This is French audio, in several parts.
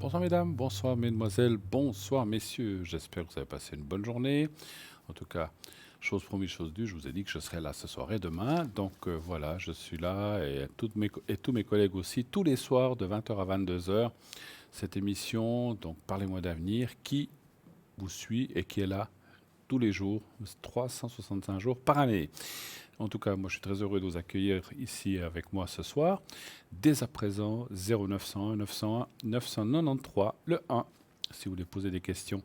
Bonsoir mesdames, bonsoir mesdemoiselles, bonsoir messieurs. J'espère que vous avez passé une bonne journée. En tout cas, chose promise, chose due, je vous ai dit que je serai là ce soir et demain. Donc voilà, je suis là et tous mes collègues aussi, tous les soirs de 20 heures à 22 heures. Cette émission, donc Parlez-moi d'avenir, qui vous suit et qui est là tous les jours, 365 jours par année. En tout cas, moi je suis très heureux de vous accueillir ici avec moi ce soir. Dès à présent, 0901 901 993, le 1, si vous voulez poser des questions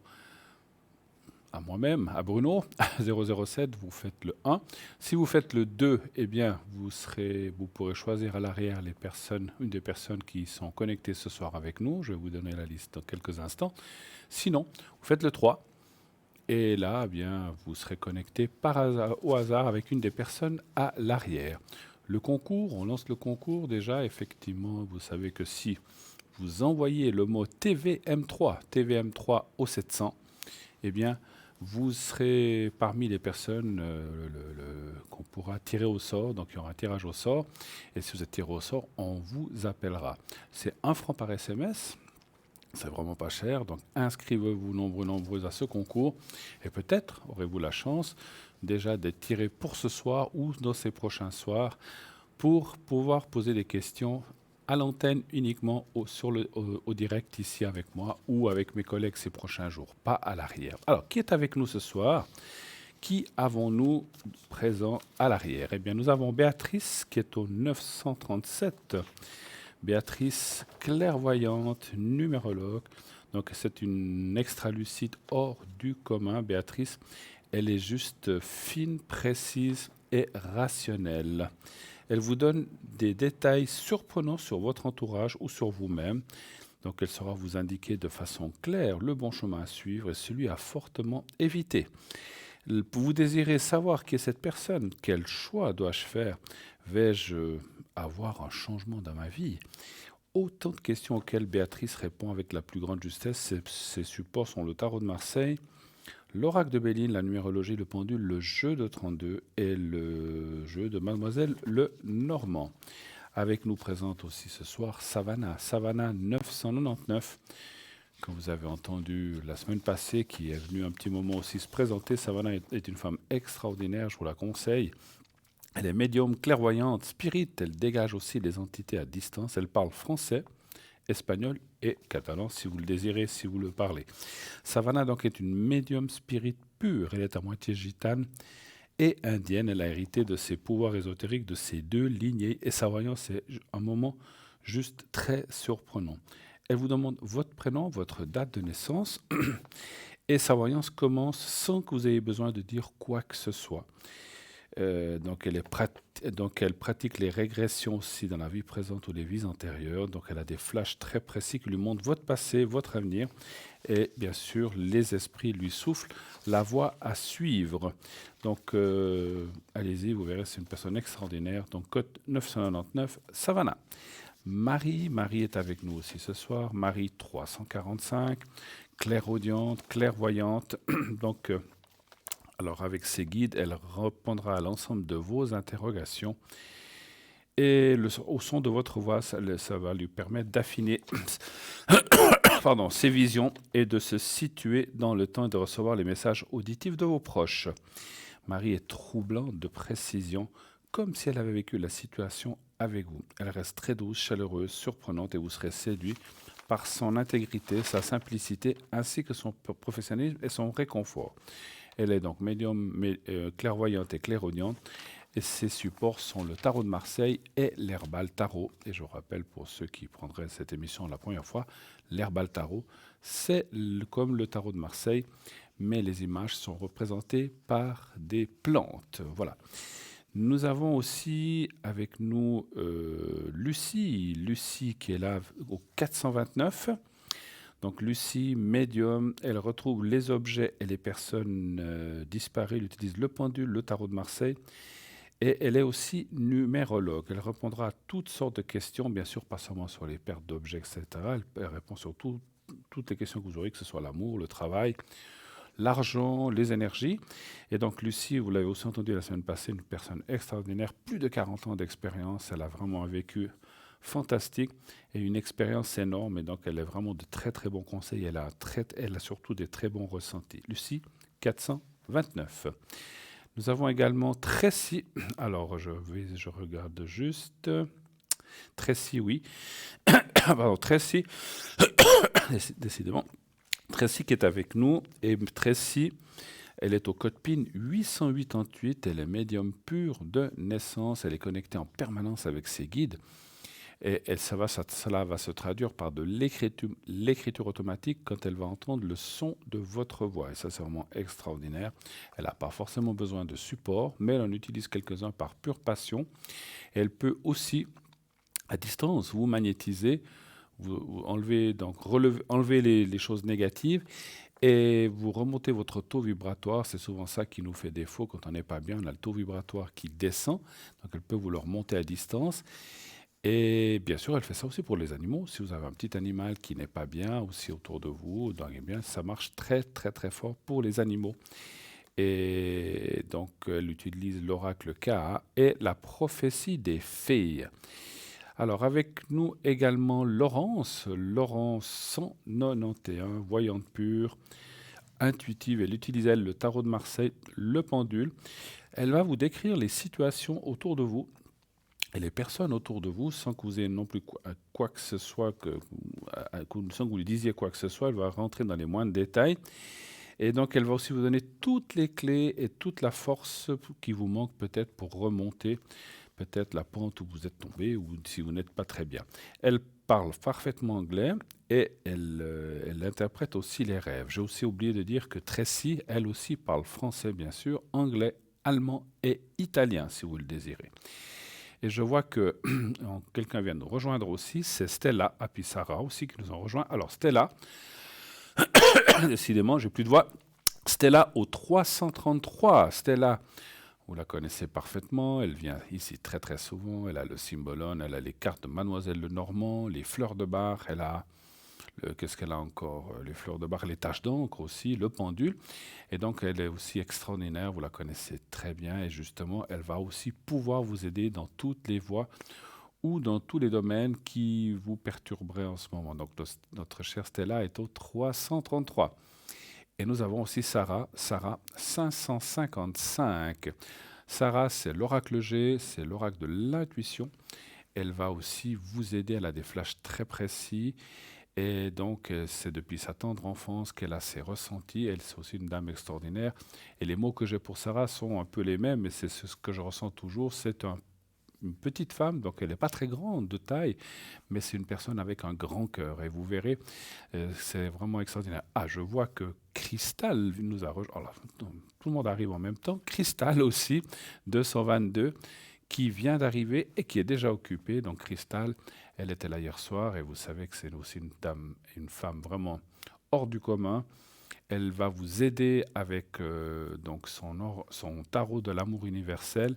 à moi-même, à Bruno, 007, vous faites le 1. Si vous faites le 2, eh bien, vous pourrez choisir à l'arrière une des personnes qui sont connectées ce soir avec nous. Je vais vous donner la liste dans quelques instants. Sinon, vous faites le 3. Et là, eh bien, vous serez connecté au hasard avec une des personnes à l'arrière. Le concours, on lance le concours déjà. Effectivement, vous savez que si vous envoyez le mot TVM3 au 700, eh bien, vous serez parmi les personnes qu'on pourra tirer au sort. Donc, il y aura un tirage au sort. Et si vous êtes tiré au sort, on vous appellera. C'est 1 franc par SMS. C'est vraiment pas cher, donc inscrivez-vous nombreux à ce concours et peut-être aurez-vous la chance déjà d'être tiré pour ce soir ou dans ces prochains soirs pour pouvoir poser des questions à l'antenne uniquement au direct ici avec moi ou avec mes collègues ces prochains jours, pas à l'arrière. Alors, qui est avec nous ce soir? Qui avons-nous présent à l'arrière? Eh bien, nous avons Béatrice qui est au 937. Béatrice, clairvoyante, numérologue. Donc c'est une extra-lucide hors du commun. Béatrice, elle est juste fine, précise et rationnelle. Elle vous donne des détails surprenants sur votre entourage ou sur vous-même. Donc elle saura vous indiquer de façon claire le bon chemin à suivre et celui à fortement éviter. Vous désirez savoir qui est cette personne? Quel choix dois-je faire? Vais-je avoir un changement dans ma vie? Autant de questions auxquelles Béatrice répond avec la plus grande justesse. Ses supports sont le tarot de Marseille, l'oracle de Béline, la numérologie, le pendule, le jeu de 32 et le jeu de Mademoiselle le Normand. Avec nous présente aussi ce soir Savannah, Savannah 999, que vous avez entendu la semaine passée, qui est venue un petit moment aussi se présenter. Savannah est une femme extraordinaire, je vous la conseille. Elle est médium, clairvoyante, spirit, elle dégage aussi les entités à distance, elle parle français, espagnol et catalan si vous le désirez, si vous le parlez. Savannah donc est une médium spirit pure, elle est à moitié gitane et indienne, elle a hérité de ses pouvoirs ésotériques de ses deux lignées et sa voyance est un moment juste très surprenant. Elle vous demande votre prénom, votre date de naissance et sa voyance commence sans que vous ayez besoin de dire quoi que ce soit. Donc elle pratique les régressions aussi dans la vie présente ou les vies antérieures. Donc elle a des flashs très précis qui lui montrent votre passé, votre avenir. Et bien sûr, les esprits lui soufflent la voie à suivre. Donc allez-y, vous verrez, c'est une personne extraordinaire. Donc code 999, Savannah. Marie est avec nous aussi ce soir. Marie 345, clairaudiente, clairvoyante. Donc alors avec ses guides, elle répondra à l'ensemble de vos interrogations et au son de votre voix, ça va lui permettre d'affiner ses visions et de se situer dans le temps et de recevoir les messages auditifs de vos proches. Marie est troublante de précision, comme si elle avait vécu la situation avec vous. Elle reste très douce, chaleureuse, surprenante et vous serez séduit par son intégrité, sa simplicité ainsi que son professionnalisme et son réconfort. Elle est donc médium, clairvoyante et clairaudiente. Et ses supports sont le tarot de Marseille et l'herbal tarot. Et je vous rappelle pour ceux qui prendraient cette émission la première fois, l'herbal tarot, c'est comme le tarot de Marseille, mais les images sont représentées par des plantes. Voilà. Nous avons aussi avec nous Lucie qui est là au 429. Donc Lucie, médium, elle retrouve les objets et les personnes disparues. Elle utilise le pendule, le tarot de Marseille. Et elle est aussi numérologue. Elle répondra à toutes sortes de questions, bien sûr, pas seulement sur les pertes d'objets, etc. Elle répond sur toutes les questions que vous aurez, que ce soit l'amour, le travail, l'argent, les énergies. Et donc Lucie, vous l'avez aussi entendu la semaine passée, une personne extraordinaire, plus de 40 ans d'expérience. Elle a vraiment un vécu fantastique et une expérience énorme. Et donc, elle a vraiment de très, très bons conseils. Elle a surtout des très bons ressentis. Lucie, 429. Nous avons également Tracy. Alors, je regarde juste. Tracy, oui. Pardon, Tracy. Décidément. Tracy qui est avec nous. Et Tracy, elle est au code PIN 888. Elle est médium pur de naissance. Elle est connectée en permanence avec ses guides. Et cela va se traduire par de l'écriture automatique quand elle va entendre le son de votre voix. Et ça, c'est vraiment extraordinaire. Elle n'a pas forcément besoin de support, mais elle en utilise quelques-uns par pure passion. Et elle peut aussi, à distance, vous magnétiser, vous enlever, enlever les choses négatives et vous remontez votre taux vibratoire. C'est souvent ça qui nous fait défaut quand on n'est pas bien. On a le taux vibratoire qui descend, donc elle peut vous le remonter à distance. Et bien sûr, elle fait ça aussi pour les animaux. Si vous avez un petit animal qui n'est pas bien aussi autour de vous, donc, eh bien, ça marche très très très fort pour les animaux. Et donc, elle utilise l'oracle Ka et la prophétie des fées. Alors, avec nous également Laurence 191, voyante pure, intuitive. Elle utilise, le tarot de Marseille, le pendule. Elle va vous décrire les situations autour de vous et les personnes autour de vous, sans que vous ayez non plus quoi que ce soit, sans que vous lui disiez quoi que ce soit. Elle va rentrer dans les moindres détails. Et donc, elle va aussi vous donner toutes les clés et toute la force qui vous manque peut-être pour remonter peut-être la pente où vous êtes tombé ou si vous n'êtes pas très bien. Elle parle parfaitement anglais et elle interprète aussi les rêves. J'ai aussi oublié de dire que Tracy, elle aussi parle français bien sûr, anglais, allemand et italien si vous le désirez. Et je vois que quelqu'un vient de nous rejoindre aussi, c'est Stella, et puis Sarah aussi qui nous ont rejoint. Alors Stella, décidément, j'ai plus de voix. Stella au 333. Stella, vous la connaissez parfaitement, elle vient ici très très souvent, elle a le cymbalone, elle a les cartes de Mademoiselle Lenormand, les fleurs de bar, elle a, qu'est-ce qu'elle a encore, les fleurs de bar, les taches d'encre aussi, le pendule. Et donc elle est aussi extraordinaire, vous la connaissez très bien et justement elle va aussi pouvoir vous aider dans toutes les voies ou dans tous les domaines qui vous perturberaient en ce moment. Donc notre chère Stella est au 333. Et nous avons aussi Sarah 555. Sarah, c'est l'oracle G, c'est l'oracle de l'intuition. Elle va aussi vous aider, elle a des flashs très précis. Et donc, c'est depuis sa tendre enfance qu'elle a ses ressentis. Elle, c'est aussi une dame extraordinaire. Et les mots que j'ai pour Sarah sont un peu les mêmes, mais c'est ce que je ressens toujours. C'est une petite femme, donc elle n'est pas très grande de taille, mais c'est une personne avec un grand cœur. Et vous verrez, c'est vraiment extraordinaire. Ah, je vois que Cristal nous a rejoint. Alors, tout le monde arrive en même temps. Cristal aussi, 222, qui vient d'arriver et qui est déjà occupée. Donc Cristal, elle était là hier soir et vous savez que c'est aussi une femme vraiment hors du commun. Elle va vous aider avec donc son tarot de l'amour universel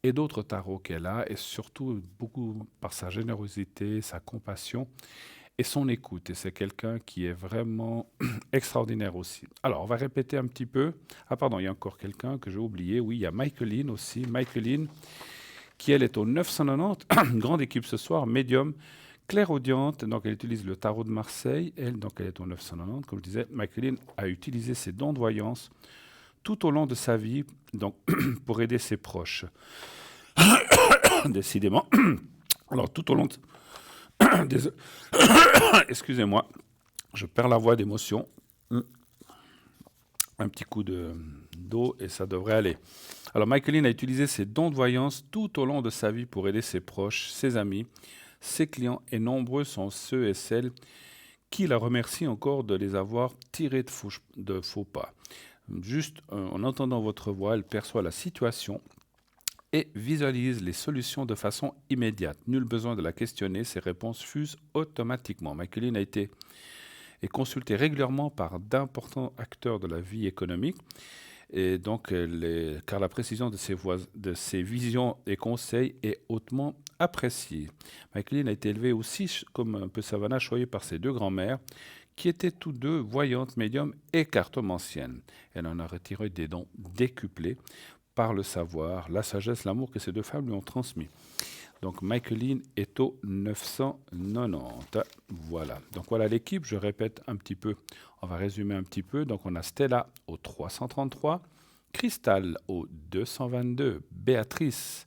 et d'autres tarots qu'elle a, et surtout beaucoup par sa générosité, sa compassion et son écoute. Et c'est quelqu'un qui est vraiment extraordinaire aussi. Alors, on va répéter un petit peu. Ah pardon, il y a encore quelqu'un que j'ai oublié. Oui, il y a Michaeline aussi. Michaeline, qui elle est au 990, une grande équipe ce soir, médium, clairaudiente. Donc, elle utilise le tarot de Marseille. Donc, elle est au 990. Comme je disais, Michaeline a utilisé ses dons de voyance tout au long de sa vie, donc pour aider ses proches. Décidément. Alors, tout au long de... Excusez-moi, je perds la voix d'émotion. Un petit coup d'eau et ça devrait aller. Alors, Michaeline a utilisé ses dons de voyance tout au long de sa vie pour aider ses proches, ses amis, ses clients, et nombreux sont ceux et celles qui la remercient encore de les avoir tirés de faux pas. Juste en entendant votre voix, elle perçoit la situation et visualise les solutions de façon immédiate. Nul besoin de la questionner, ses réponses fusent automatiquement. Michaeline est consultée régulièrement par d'importants acteurs de la vie économique, et donc car la précision de ses visions et conseils est hautement appréciée. Michaeline a été élevée aussi, comme un peu Savannah, choyée par ses deux grands-mères, qui étaient tous deux voyantes, médiums et cartomanciennes. Elle en a retiré des dons décuplés par le savoir, la sagesse, l'amour que ces deux femmes lui ont transmis. Donc, Michaeline est au 990. Voilà. Donc, voilà l'équipe. Je répète un petit peu. On va résumer un petit peu. Donc, on a Stella au 333, Cristal au 222, Béatrice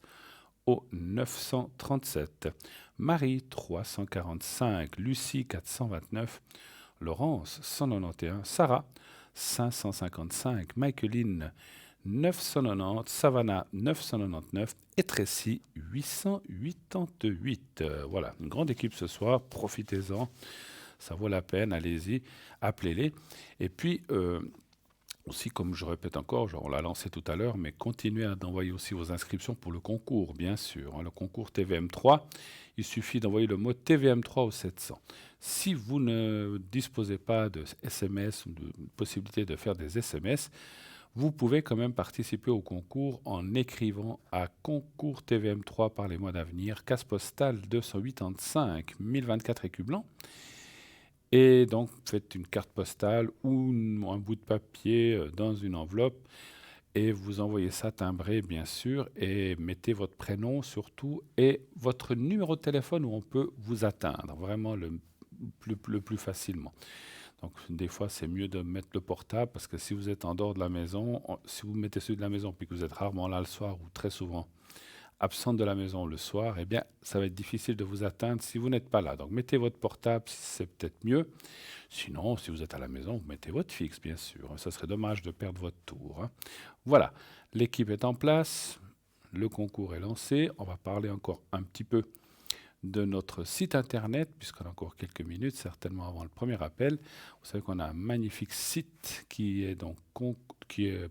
au 937, Marie 345, Lucie 429, Laurence 191, Sarah 555, Michaeline 990, Savannah 999 et Tracy 888. Voilà, une grande équipe ce soir, profitez-en, ça vaut la peine, allez-y, appelez-les. Et puis, aussi, comme je répète encore, on l'a lancé tout à l'heure, mais continuez à envoyer aussi vos inscriptions pour le concours, bien sûr. Le concours TVM3, il suffit d'envoyer le mot TVM3 au 700. Si vous ne disposez pas de SMS ou de possibilité de faire des SMS, vous pouvez quand même participer au concours en écrivant à concours TVM3 par les mois d'avenir, case postale 285 1024 écus blancs. Et donc, faites une carte postale ou un bout de papier dans une enveloppe et vous envoyez ça timbré, bien sûr, et mettez votre prénom surtout et votre numéro de téléphone où on peut vous atteindre, vraiment le plus facilement. Donc, des fois, c'est mieux de mettre le portable parce que si vous êtes en dehors de la maison, si vous mettez celui de la maison puis que vous êtes rarement là le soir ou très souvent absente de la maison le soir, eh bien, ça va être difficile de vous atteindre si vous n'êtes pas là. Donc, mettez votre portable, c'est peut-être mieux. Sinon, si vous êtes à la maison, vous mettez votre fixe, bien sûr. Ça serait dommage de perdre votre tour. Voilà, l'équipe est en place, le concours est lancé. On va parler encore un petit peu de notre site internet, puisqu'on a encore quelques minutes, certainement avant le premier appel. Vous savez qu'on a un magnifique site qui est donc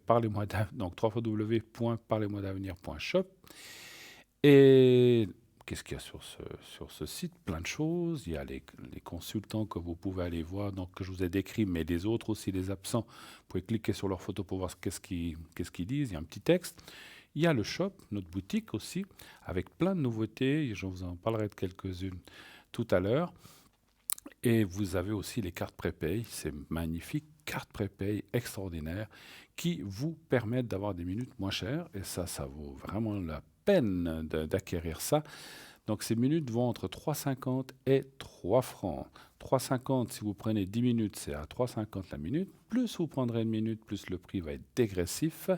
Parlez-moi d'avenir, donc www.parlez-moi-d'avenir.shop. Et qu'est-ce qu'il y a sur ce site? Plein de choses. Il y a les consultants que vous pouvez aller voir, donc, que je vous ai décrits, mais les autres aussi, les absents. Vous pouvez cliquer sur leur photo pour voir qu'est-ce qu'ils disent. Il y a un petit texte. Il y a le shop, notre boutique aussi, avec plein de nouveautés. Je vous en parlerai de quelques-unes tout à l'heure. Et vous avez aussi les cartes prépay. C'est magnifique. Cartes prépay extraordinaires qui vous permettent d'avoir des minutes moins chères. Et ça vaut vraiment la peine d'acquérir ça. Donc ces minutes vont entre 3,50 et 3 francs. 3,50 si vous prenez 10 minutes, c'est à 3,50 la minute. Plus vous prendrez une minute, plus le prix va être dégressif.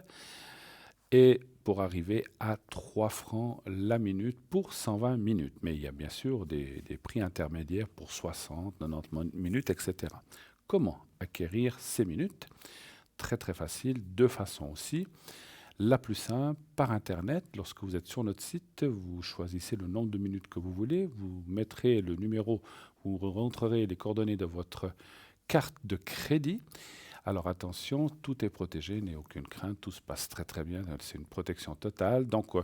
Et pour arriver à 3 francs la minute pour 120 minutes. Mais il y a bien sûr des prix intermédiaires pour 60, 90 minutes, etc. Comment acquérir ces minutes? Très très facile, deux façons aussi. La plus simple, par Internet, lorsque vous êtes sur notre site, vous choisissez le nombre de minutes que vous voulez, vous mettrez le numéro, vous rentrerez les coordonnées de votre carte de crédit. Alors attention, tout est protégé, n'ayez aucune crainte, tout se passe très très bien, c'est une protection totale. Donc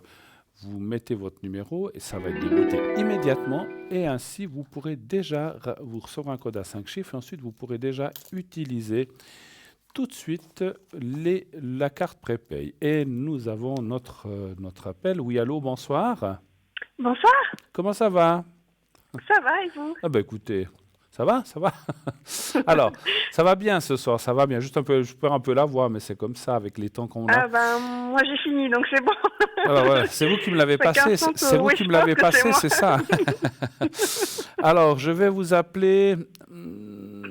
vous mettez votre numéro et ça va être débité immédiatement et ainsi vous pourrez déjà, vous recevrez un code à 5 chiffres et ensuite vous pourrez déjà utiliser tout de suite la carte prépay. Et nous avons notre appel. Oui, allô, bonsoir. Bonsoir, Comment ça va? ça va et vous? Ah ben écoutez, ça va? Alors, ça va bien ce soir, ça va bien. Juste un peu, je perds un peu la voix, mais c'est comme ça avec les temps qu'on a. Ah ben moi j'ai fini donc c'est bon. Alors voilà, c'est vous qui me l'avez passé, c'est vous oui, qui je me l'avez pense que passé, c'est ça. Alors, je vais vous appeler,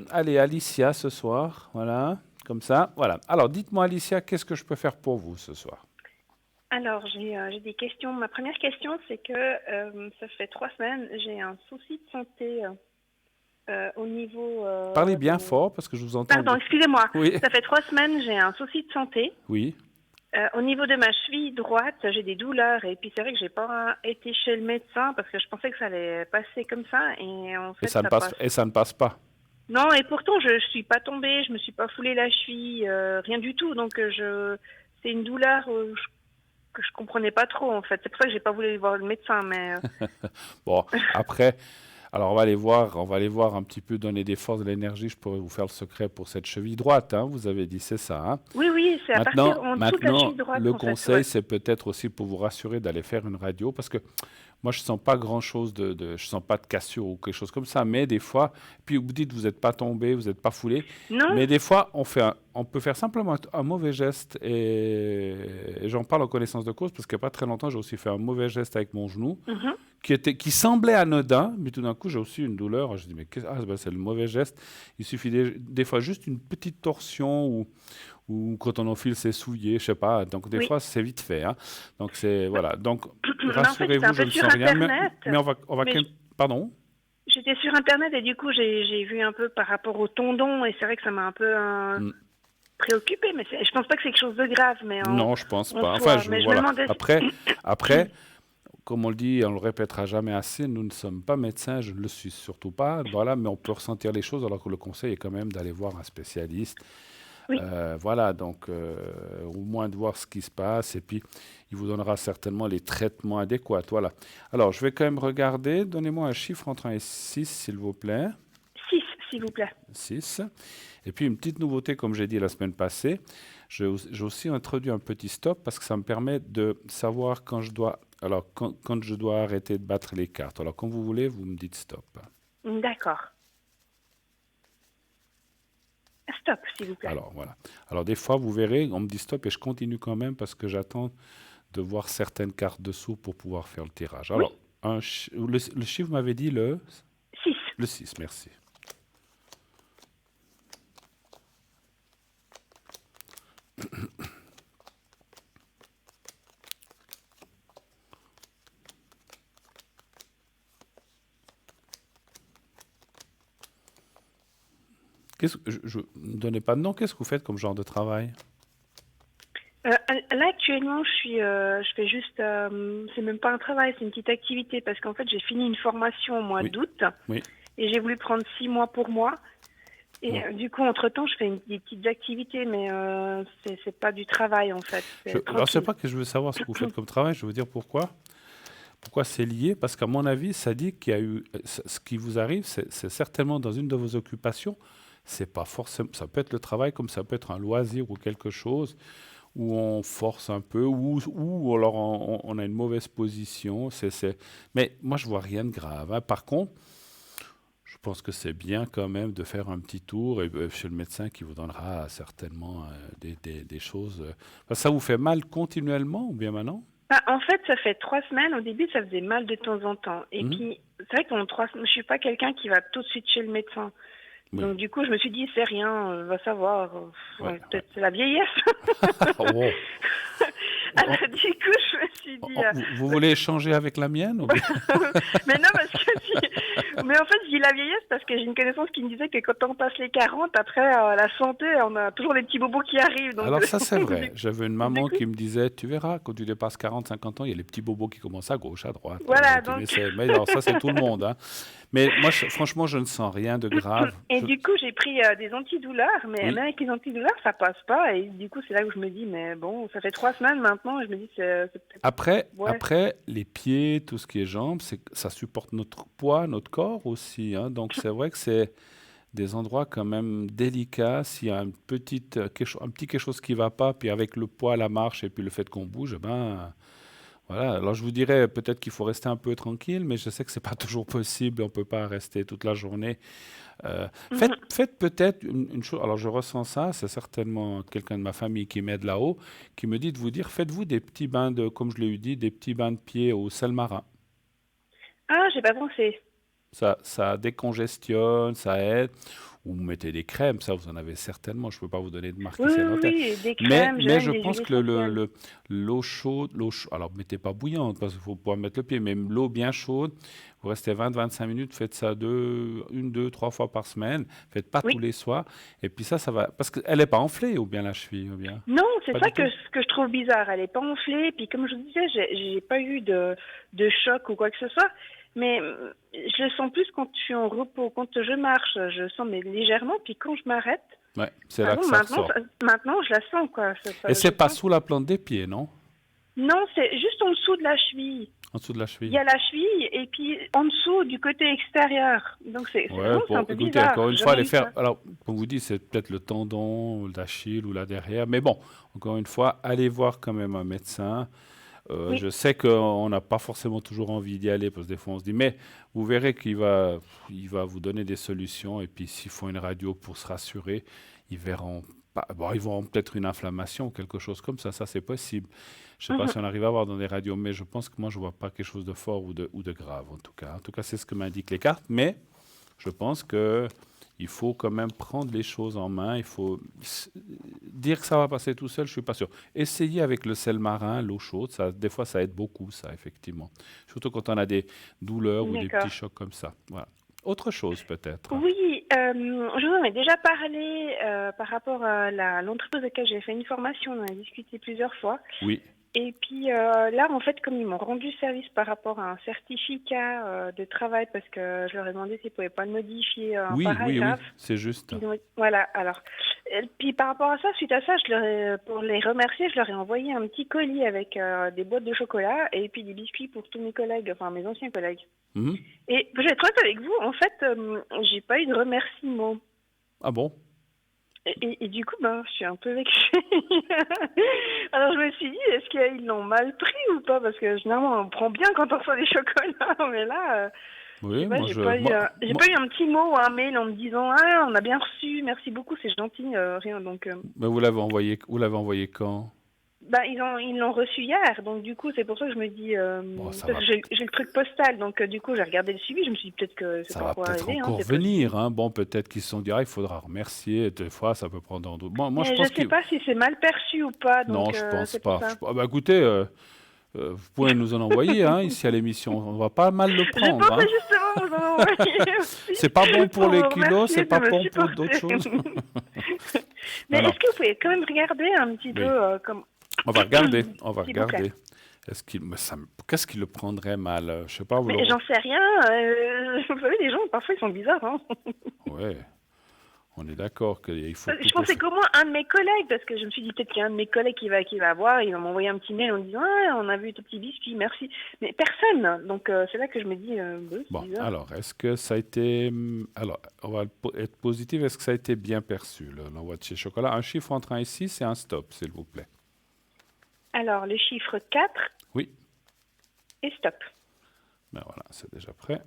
allez, Alicia ce soir, voilà, comme ça, voilà. Alors, dites-moi Alicia, qu'est-ce que je peux faire pour vous ce soir? Alors j'ai des questions. Ma première question c'est que ça fait 3 semaines, j'ai un souci de santé au niveau... Parlez bien fort parce que je vous entends. Pardon, excusez-moi. Oui. Ça fait 3 semaines, j'ai un souci de santé. Oui. Au niveau de ma cheville droite, j'ai des douleurs et puis c'est vrai que j'ai pas été chez le médecin parce que je pensais que ça allait passer comme ça et en fait Et ça ne passe pas. Non, et pourtant je suis pas tombée, je me suis pas foulée la cheville, rien du tout. Donc c'est une douleur que je comprenais pas trop en fait. C'est pour ça que j'ai pas voulu aller voir le médecin. Mais bon, après, alors on va aller voir un petit peu, donner des forces, de l'énergie. Je pourrais vous faire le secret pour cette cheville droite. Hein, vous avez dit, c'est ça. Hein. Oui, c'est à partir en dessous de la cheville droite. Le conseil, c'est peut-être aussi pour vous rassurer d'aller faire une radio parce que moi, je sens pas grand-chose je sens pas de cassure ou quelque chose comme ça. Mais des fois, puis vous dites, vous n'êtes pas tombé, vous n'êtes pas foulé. Non. Mais des fois, on fait on peut faire simplement un mauvais geste et j'en parle en connaissance de cause parce qu'il n'y a pas très longtemps, j'ai aussi fait un mauvais geste avec mon genou Mhm. qui semblait anodin, mais tout d'un coup, j'ai aussi une douleur. Je dis, mais c'est le mauvais geste. Il suffit des fois juste une petite torsion ou quand on enfile ses souliers, je sais pas. Donc, des Oui. fois, c'est vite fait, hein. Donc, c'est, Bah, voilà. Donc, mais en fait, j'étais rassurez-vous, un je peu ne sur sens rien. Internet. Mais on va Mais quand même. Pardon? j'étais sur Internet et du coup, j'ai vu un peu par rapport au tendon et c'est vrai que ça m'a un peu Hmm. préoccupée. Mais je pense pas que c'est quelque chose de grave, mais Non, je pense en pas. Enfin, soi. Mais je me voilà. demandais. Après, comme on le dit, on le répétera jamais assez, nous ne sommes pas médecins, je ne le suis surtout pas. Voilà, mais on peut ressentir les choses alors que le conseil est quand même d'aller voir un spécialiste. Oui, Voilà, donc au moins de voir ce qui se passe et puis il vous donnera certainement les traitements adéquats. Voilà. Alors, je vais quand même regarder. Donnez-moi un chiffre entre 1 et 6, s'il vous plaît. 6, s'il vous plaît. 6. Et puis une petite nouveauté, comme j'ai dit la semaine passée, j'ai aussi introduit un petit stop parce que ça me permet de savoir quand je dois, alors quand je dois arrêter de battre les cartes. Alors, quand vous voulez, vous me dites stop. D'accord. Stop, s'il vous plaît. Alors, voilà. Alors, des fois, vous verrez, on me dit stop et je continue quand même parce que j'attends de voir certaines cartes dessous pour pouvoir faire le tirage. Oui, Alors, le chiffre m'avait dit 6. le 6, merci. Je ne donnais pas de nom, qu'est-ce que vous faites comme genre de travail? Là, actuellement, je fais juste, c'est même pas un travail, c'est une petite activité parce qu'en fait, j'ai fini une formation au mois Oui, d'août oui. et j'ai voulu prendre 6 mois pour moi. Et Oh. du coup, entre-temps, je fais des petites activités, mais c'est pas du travail en fait, c'est Alors, c'est tranquille. pas que je veux savoir ce que vous faites comme travail, je veux dire pourquoi. Pourquoi c'est lié? Parce qu'à mon avis, ça dit qu'il y a eu ce qui vous arrive, c'est certainement dans une de vos occupations. C'est pas forcément, ça peut être le travail comme ça peut être un loisir ou quelque chose où on force un peu ou alors on a une mauvaise position. Mais moi, je vois rien de grave, hein. Par contre, je pense que c'est bien quand même de faire un petit tour chez le médecin qui vous donnera certainement des choses. Ça vous fait mal continuellement ou bien maintenant? Bah, en fait, ça fait 3 semaines. Au début, ça faisait mal de temps en temps. Et Mhm. puis, c'est vrai qu'en 3 semaines, je suis pas quelqu'un qui va tout de suite chez le médecin. Oui, Donc, du coup, je me suis dit, c'est rien, va savoir. ouais, ouais. Peut-être c'est la vieillesse. Oh. Alors, du coup, je me suis dit. Vous voulez échanger avec la mienne ou bien? Mais non, parce que mais en fait, je dis la vieillesse parce que j'ai une connaissance qui me disait que quand on passe les 40, après la santé, on a toujours des petits bobos qui arrivent. Donc, Alors ça c'est vrai. du, J'avais une du maman coup, qui me disait, tu verras, quand tu dépasses 40, 50 ans, il y a les petits bobos qui commencent à gauche, à droite. voilà, Mais donc. mais alors ça c'est tout le monde, hein. Mais moi, franchement, je ne sens rien de grave. Et du coup, j'ai pris des antidouleurs, mais même Oui. avec les antidouleurs, ça passe pas. Et du coup, c'est là où je me dis, mais bon, ça fait 3 semaines maintenant, et je me dis, c'est peut-être. Ouais. Après, les pieds, tout ce qui est jambes, ça supporte notre poids, notre corps aussi, hein. Donc c'est vrai que c'est des endroits quand même délicats. S'il y a un petit quelque chose qui va pas, puis avec le poids, la marche et puis le fait qu'on bouge, eh ben voilà. Alors je vous dirais peut-être qu'il faut rester un peu tranquille, mais je sais que c'est pas toujours possible. On peut pas rester toute la journée. Mhm. Faites peut-être une chose. Alors je ressens ça. C'est certainement quelqu'un de ma famille qui m'aide là-haut, qui me dit de vous dire, faites-vous des petits bains de, comme je l'ai eu dit, des petits bains de pied au sel marin. Ah, j'ai pas pensé. Ça décongestionne, ça aide. Ou vous mettez des crèmes, ça vous en avez certainement. Je ne peux pas vous donner de marque Oui, ici à oui, l'antenne. oui, des Mais, crèmes, j'ai mais même je des pense huiles que essentielles. l'eau chaude, alors mettez pas bouillante parce qu'il faut pouvoir mettre le pied, mais l'eau bien chaude, vous restez 20-25 minutes, faites ça une, deux, trois fois par semaine, faites pas tous Oui. les soirs, et puis ça va, parce qu'elle n'est pas enflée, ou bien la cheville, ou bien, Non, c'est pas ça du tout. que je trouve bizarre. Elle est pas enflée. Puis comme je vous disais, j'ai pas eu de choc ou quoi que ce soit. Mais je le sens plus quand je suis en repos. Quand je marche, je le sens mais légèrement. Puis quand je m'arrête, Ouais, c'est ah là que bon, ça ressort. maintenant je la sens quoi. Et Je c'est pas sens. sous la plante des pieds, non? Non, c'est juste en dessous de la cheville. En dessous de la Il cheville. y a la cheville et puis en dessous du côté extérieur. Donc Ouais, c'est un bon, peu écoutez, bizarre. encore une J'ai fois, jamais aller eu faire. ça. Alors, comme vous dites, c'est peut-être le tendon, ou l'Achille ou là derrière. Mais bon, encore une fois, allez voir quand même un médecin. Oui. Je sais qu'on n'a pas forcément toujours envie d'y aller parce que des fois on se dit, mais vous verrez il va vous donner des solutions. Et puis, s'ils font une radio pour se rassurer, ils verront Bon, ils vont avoir peut-être une inflammation, quelque chose comme ça c'est possible. Je ne sais pas Mhm. si on arrive à voir dans des radios, mais je pense que moi, je ne vois pas quelque chose de fort ou de grave, en tout cas. En tout cas, c'est ce que m'indiquent les cartes, mais je pense que il faut quand même prendre les choses en main. Il faut dire que ça va passer tout seul, je suis pas sûr. Essayez avec le sel marin, l'eau chaude, ça, des fois, ça aide beaucoup, ça, effectivement. Surtout quand on a des douleurs ou des petits D'accord. chocs comme ça. Voilà. Autre chose, peut-être. Oui, je vous en ai déjà parlé par rapport à l'entreprise de laquelle j'ai fait une formation. On en a discuté plusieurs fois. Oui, Et puis là, en fait, comme ils m'ont rendu service par rapport à un certificat de travail, parce que je leur ai demandé s'ils ne pouvaient pas le modifier un oui, oui, oui, paragraphe. c'est juste. Voilà, alors. Et puis par rapport à ça, suite à ça, pour les remercier, je leur ai envoyé un petit colis avec des boîtes de chocolat et puis des biscuits pour tous mes collègues, enfin mes anciens collègues. Mhm. Et je vais être honnête avec vous, en fait, j'ai pas eu de remerciement. Ah bon? Et du coup, ben, je suis un peu vexée. Alors je me suis dit, est-ce qu'ils l'ont mal pris ou pas? Parce que généralement, on prend bien quand on reçoit des chocolats, mais là, je sais Oui, pas, j'ai pas eu un petit mot ou un mail en me disant, ah, on a bien reçu, merci beaucoup, c'est gentil, rien. Donc, mais vous l'avez envoyé quand? bah, ils l'ont reçu hier, donc du coup, c'est pour ça que je me dis, Bon, ça parce va. que j'ai le truc postal, donc du coup, j'ai regardé le suivi, je me suis dit peut-être que c'est Ça pas va encore peut-être arrivé, hein, encore c'est venir, possible. hein. Bon, peut-être qu'ils se sont dit, ah, il faudra remercier. Des fois, ça peut prendre un doute. Moi, je Mais pense je sais qu'ils... pas si c'est mal perçu ou pas, Non, donc je pense c'est pour pas. ça. Ah bah, écoutez, vous pouvez nous en envoyer, hein, ici à l'émission. On va pas mal le Je prendre, hein. pensais justement vous en envoyer aussi C'est pas bon pour pour les vous kilos, c'est remercier pas de me bon pour d'autres supporter. choses. Mais Non, non. est-ce que vous pouvez quand même regarder un petit peu Oui. comme On va regarder. On va s'il vous plaît. regarder. Qu'est-ce qu'il le prendrait mal? Je sais pas, vous Mais le... j'en sais rien. Vous savez, les gens parfois ils sont bizarres. Hein. Ouais, on est d'accord qu'il faut Je plutôt pensais faire. qu'au moins un de mes collègues, parce que je me suis dit peut-être qu'il y a un de mes collègues qui va voir, il va m'envoyer un petit mail en disant ah on a vu ton petit biscuit, merci. Mais personne. Donc c'est là que je me dis c'est Bon, bizarre. alors, est-ce que ça a été... Alors, on va être positif. Est-ce que ça a été bien perçu, l'envoi de chez Chocolat? Un chiffre entre 1 et 6 et un stop, s'il vous plaît. Alors le chiffre 4 Oui, et stop. ben voilà, c'est déjà prêt.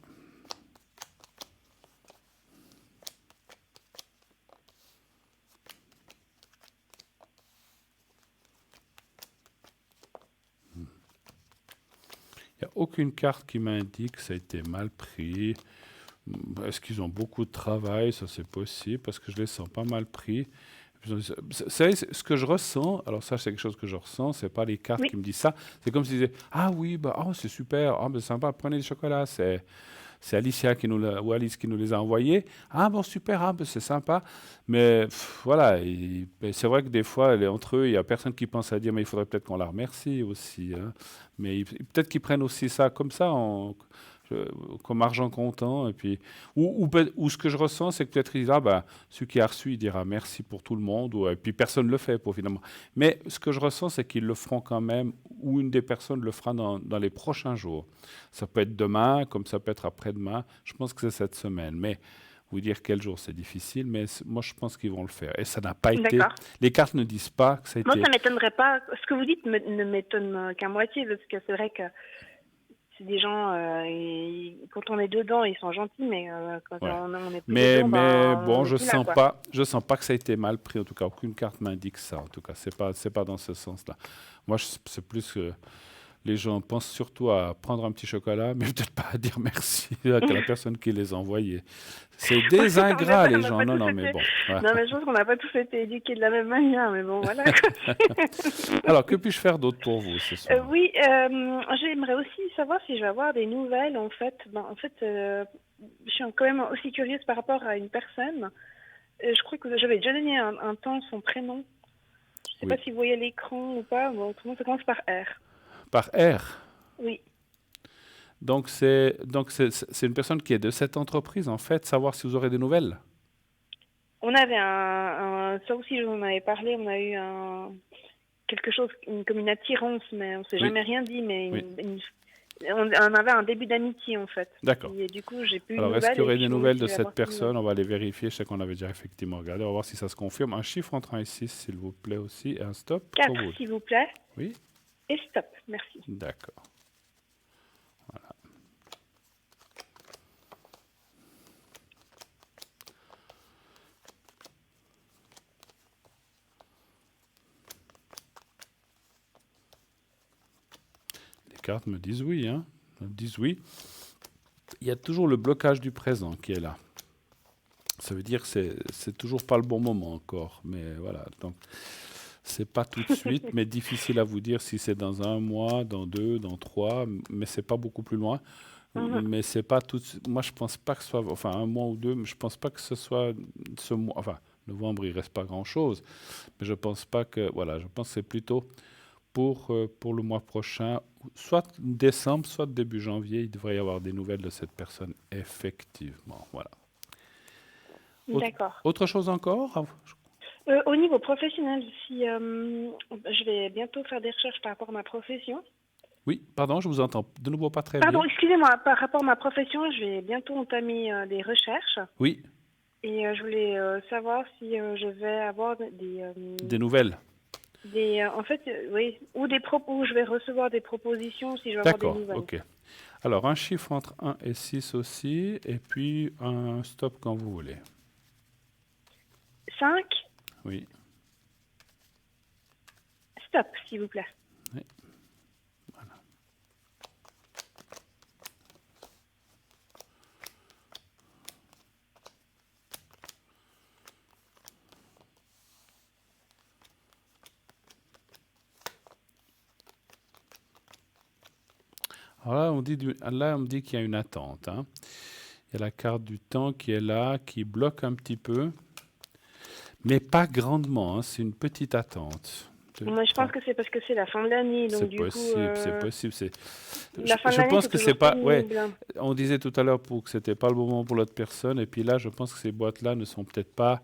Il n'y a aucune carte qui m'indique que ça a été mal pris. Est-ce qu'ils ont beaucoup de travail? Ça, c'est possible, parce que je les sens pas mal pris. Vous savez, ce que je ressens, alors ça, c'est quelque chose que je ressens, c'est pas les cartes Oui. qui me disent ça. C'est comme s'ils disaient, ah oui, bah, oh, c'est super, ah, ben, sympa, prenez des chocolats. C'est Alicia ou Alice qui nous les a envoyés. Ah bon, super, ah, ben, c'est sympa. Mais voilà, ben, c'est vrai que des fois, entre eux, il n'y a personne qui pense à dire, mais il faudrait peut-être qu'on la remercie aussi, hein. Mais peut-être qu'ils prennent aussi ça comme ça, je- comme argent comptant. Et puis, ou ce que je ressens, c'est que peut-être il dira, bah, celui qui a reçu, il dira merci pour tout le monde. Et puis personne ne le fait, pour finalement. Mais ce que je ressens, c'est qu'ils le feront quand même, ou une des personnes le fera dans les prochains jours. Ça peut être demain, comme ça peut être après-demain. Je pense que c'est cette semaine. Mais vous dire quel jour, c'est difficile. Mais moi, je pense qu'ils vont le faire. Et ça n'a pas été. D'accord. Les cartes ne disent pas que ça a Moi, été. ça m'étonnerait pas. Ce que vous dites ne m'étonne qu'à moitié, parce que c'est vrai que c'est des gens, quand on est dedans, ils sont gentils, mais quand Ouais. on est plus Mais, dedans, mais ben, on bon, est plus là, quoi. je sens pas que ça a été mal pris. En tout cas, aucune carte m'indique ça. En tout cas, c'est pas dans ce sens-là. Moi, c'est plus que les gens pensent surtout à prendre un petit chocolat, mais peut-être pas à dire merci à la personne qui les a envoyés. C'est des ingrats, On les n'a gens. pas Non, tous non, mais été. bon. Ouais. Non, mais je pense qu'on n'a pas tous été éduqués de la même manière, mais bon, voilà. Alors, que puis-je faire d'autre pour vous ce soir? Oui, j'aimerais aussi savoir si je vais avoir des nouvelles, en fait. Je suis quand même aussi curieuse par rapport à une personne. Je crois que j'avais déjà donné un temps son prénom. Je sais pas Oui. si vous voyez l'écran ou pas. Bon, tout le monde ça commence par R. Par R. Oui. Donc c'est une personne qui est de cette entreprise, en fait, savoir si vous aurez des nouvelles. On avait ça aussi, je vous en avais parlé, on a eu quelque chose comme une attirance, mais on s'est Oui, jamais rien dit, mais oui. on avait un début d'amitié, en fait. D'accord. Et du coup, j'ai plus eu de Alors, est-ce qu'il nouvelles y et aurait puis des je me demande nouvelles si de je vais cette avoir ces nouvelles. personne? On va les vérifier. Je sais qu'on avait déjà effectivement regardé. On va voir si ça se confirme. Un chiffre entre 1 et 6, s'il vous plaît aussi. Et un stop, pour 4, vous. s'il vous plaît, Oui? et stop. Merci. D'accord. cartes me disent oui, hein. Elles me disent oui. Il y a toujours le blocage du présent qui est là. Ça veut dire que c'est toujours pas le bon moment encore. Mais voilà, donc c'est pas tout de suite, mais difficile à vous dire si c'est dans 1 mois, dans 2, dans 3, mais c'est pas beaucoup plus loin. Mhm. Mais c'est pas tout de suite. Moi, je pense pas que ce soit, enfin 1 mois ou 2, mais je pense pas que ce soit ce mois. Enfin, novembre, il reste pas grand-chose, mais je pense pas que, voilà, je pense que c'est plutôt pour le mois prochain, soit décembre, soit début janvier, il devrait y avoir des nouvelles de cette personne, effectivement. Voilà. D'accord. Autre chose encore? Au niveau professionnel, si je vais bientôt faire des recherches par rapport à ma profession. Oui, pardon, je vous entends de nouveau pas très Pardon, bien. excusez-moi, par rapport à ma profession, je vais bientôt entamer des recherches Oui, et je voulais savoir si je vais avoir des nouvelles. en fait, oui, ou des propos, où je vais recevoir des propositions si je vais avoir des D'accord, nouvelles. ok. Alors, un chiffre entre 1 et 6 aussi, et puis un stop quand vous voulez. 5, Oui. stop, s'il vous plaît. Oui. Alors là, on me dit qu'il y a une attente, hein. Il y a la carte du temps qui est là, qui bloque un petit peu, mais pas grandement, hein. C'est une petite attente de Moi, je pense temps. que c'est parce que c'est la fin de l'année, donc C'est du coup, possible, c'est possible. la fin de Je l'année, pense c'est que c'est toujours pas. Ouais, pénible. on disait tout à l'heure que c'était pas le bon moment pour l'autre personne, et puis là, je pense que ces boîtes-là ne sont peut-être pas.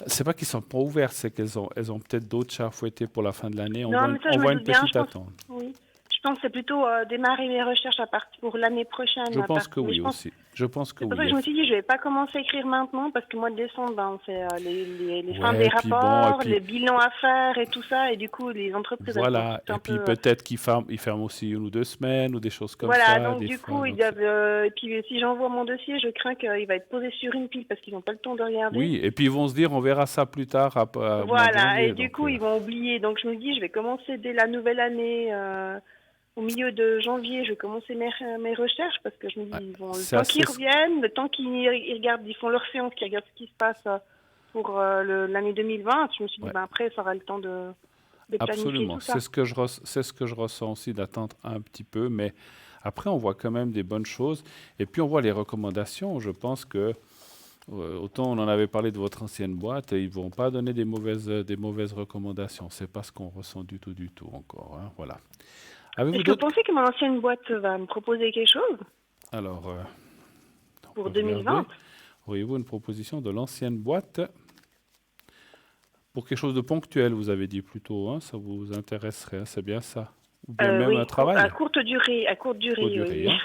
C'est pas qu'ils sont pas ouvertes, c'est elles ont peut-être d'autres chats à fouetter pour la fin de l'année. Non, mais ça, On je me voit une doute bien. Je petite pense, attente. oui. Je pense que c'est plutôt démarrer mes recherches à partir pour l'année prochaine. Je pense que Mais oui je pense, aussi. Je pense que c'est pour ça oui. que je me suis dit, je vais pas commencer à écrire maintenant parce que mois de décembre, ben, c'est les fins des Ouais, puis bon, et rapports, puis les bilans à faire et tout ça, et du coup, les entreprises, elles sont voilà. toutes Et un puis peu. peut-être ils ferment aussi 1 ou 2 semaines ou des choses comme Voilà, ça, donc des du fois. coup, ils Donc doivent. Et puis, si j'envoie mon dossier, je crains qu'il va être posé sur une pile parce qu'ils n'ont pas le temps de regarder. oui, et puis ils vont se dire, on verra ça plus tard, au mois de Voilà, et janvier. du Donc coup, ils vont oublier. Donc, je me dis, je vais commencer dès la nouvelle année. Au milieu de janvier, je vais commencer mes recherches parce que je me dis, ouais, le c'est temps assez. qu'ils reviennent, le temps ils regardent, ils font leur séance, qu'ils regardent ce qui se passe pour l'année 2020, je me suis dit, Ouais, ben après, ça aura le temps de planifier absolument. tout ça. C'est ce que je ressens aussi d'attendre un petit peu, mais après on voit quand même des bonnes choses. Et puis on voit les recommandations. Je pense que autant on en avait parlé de votre ancienne boîte, ils vont pas donner des mauvaises recommandations. C'est pas ce qu'on ressent du tout encore, hein. Voilà. Avez-vous Est-ce que vous d'autres? pensez que mon ancienne boîte va me proposer quelque chose Alors, on pour peut regarder. 2020? Auriez-vous une proposition de l'ancienne boîte pour quelque chose de ponctuel, vous avez dit plutôt, hein, ça vous intéresserait, hein, c'est bien ça? Ou bien même un Oui, à travail? courte durée, Courte oui, durée, oui. hein?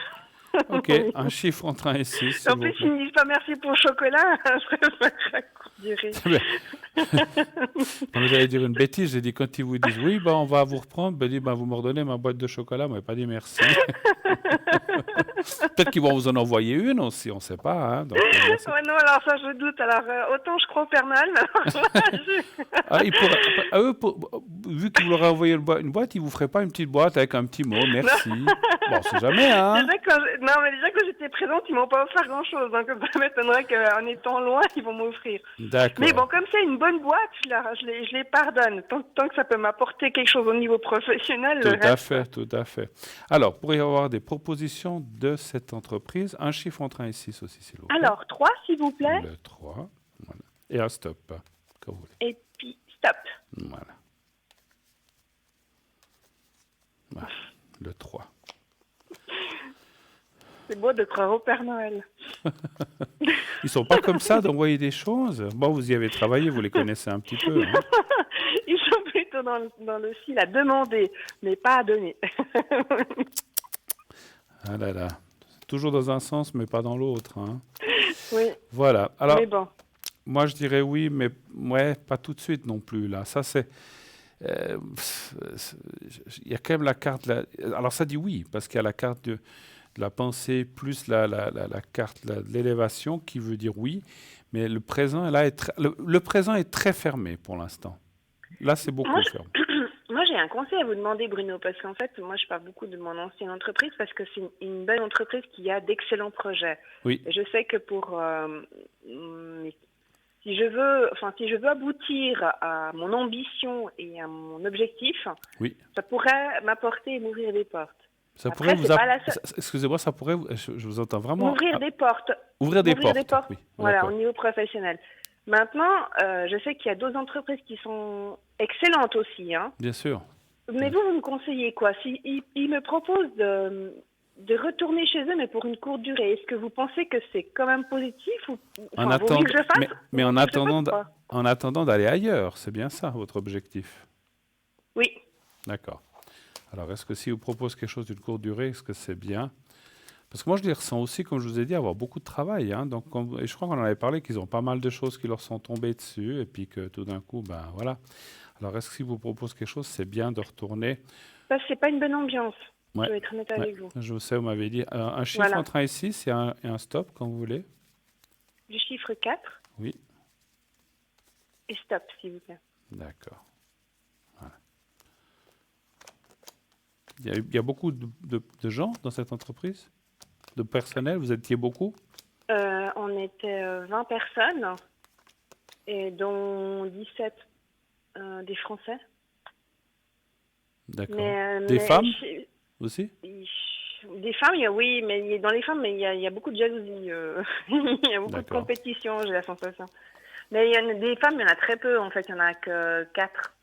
Ok, Oui. un chiffre entre 1 et 6, En s'il vous plus, ils plaît. me disent pas merci pour le chocolat, je préfère à courte durée. Très bien. Non, mais j'allais dire une bêtise, j'ai dit quand ils vous disent oui, ben, on va vous reprendre, ben, vous me redonnez ma boîte de chocolat, moi, pas dit merci. Peut-être qu'ils vont vous en envoyer une aussi, on ne sait pas, hein, donc, bon, Ouais, non, alors ça, je doute. Alors, autant je crois au Père Noël, mais alors là, ah, eux, vu que vous leur avez envoyé une boîte, ils vous feraient pas une petite boîte avec un petit mot, non. merci. Bon, on sait jamais, hein. Non, mais déjà que j'étais présente, ils m'ont pas offert grand-chose. Donc, ça m'étonnerait qu'en étant loin, ils vont m'offrir. Mais bon, D'accord. comme c'est une bonne boîte, je les pardonne. Tant que ça peut m'apporter quelque chose au niveau professionnel, le Tout à reste. fait, tout à fait. Alors, pour y avoir des propositions de cette entreprise, un chiffre entre 1 et 6 aussi, s'il vous plaît. Alors, 3, s'il vous plaît. Le 3, voilà. Et un stop, quand vous voulez. Et puis, stop. Voilà. Voilà. Le 3. C'est beau de croire au Père Noël. Ils sont pas comme ça d'envoyer des choses. Bon, vous y avez travaillé, vous les connaissez un petit peu, hein. Ils sont plutôt dans le style à demander, mais pas à donner. Ah là là. Toujours dans un sens, mais pas dans l'autre, hein. Oui, Voilà. Alors, mais bon. moi, je dirais oui, mais ouais, pas tout de suite non plus, là. Ça, c'est... il y a quand même la carte... Alors, ça dit oui, parce qu'il y a la carte de la pensée plus la carte de l'élévation qui veut dire oui, mais le présent, là, le présent est très fermé pour l'instant. Là, c'est Moi, beaucoup fermé. Moi, j'ai j'ai un conseil à vous demander, Bruno, parce qu'en fait, moi, je parle beaucoup de mon ancienne entreprise parce que c'est une belle entreprise qui a d'excellents projets. Oui, Et je sais que si je veux aboutir à mon ambition et à mon objectif, oui. ça pourrait m'apporter et m'ouvrir des portes. Ça pourrait Après, vous... c'est pas la seule. Excusez-moi, ça pourrait... je vous entends vraiment... M'ouvrir des portes. ouvrir des M'ouvrir des portes. portes, Oui, voilà, au d'accord. niveau professionnel. Maintenant, je sais qu'il y a d'autres entreprises qui sont excellentes aussi, hein. Bien sûr. Mais vous me conseillez quoi? Si ils me proposent de retourner chez eux, mais pour une courte durée, est-ce que vous pensez que c'est quand même positif ou En enfin, vaut mieux que je le mais, fasse? mais Vaut en mieux que je le attendant, fasse ou pas? en attendant d'aller ailleurs, c'est bien ça votre objectif. Oui. D'accord. Alors, est-ce que si vous propose quelque chose d'une courte durée, est-ce que c'est bien? Parce que moi, je les ressens aussi, comme je vous ai dit, avoir beaucoup de travail, hein. Donc, et je crois qu'on en avait parlé, qu'ils ont pas mal de choses qui leur sont tombées dessus, et puis que tout d'un coup, ben voilà. Alors, est-ce que si vous propose quelque chose, c'est bien de retourner? Ça, c'est pas une bonne ambiance. Ouais, Je vais être honnête ouais. avec vous. Je sais, vous m'avez dit un chiffre Voilà. entre 1 et 6 et un stop, quand vous voulez. Du chiffre 4 Oui, et stop, s'il vous plaît. d'accord. Voilà. Il y a beaucoup de gens dans cette entreprise? De personnel? Vous étiez beaucoup? On était 20 personnes, et dont 17 des Français. D'accord. Des Mais femmes aussi? des femmes, oui, mais dans les femmes, mais il y a beaucoup de jalousie. Il y a beaucoup de D'accord. compétition, j'ai la sensation. Mais il y en a des femmes, il y en a très peu, en fait, il y en a que 4.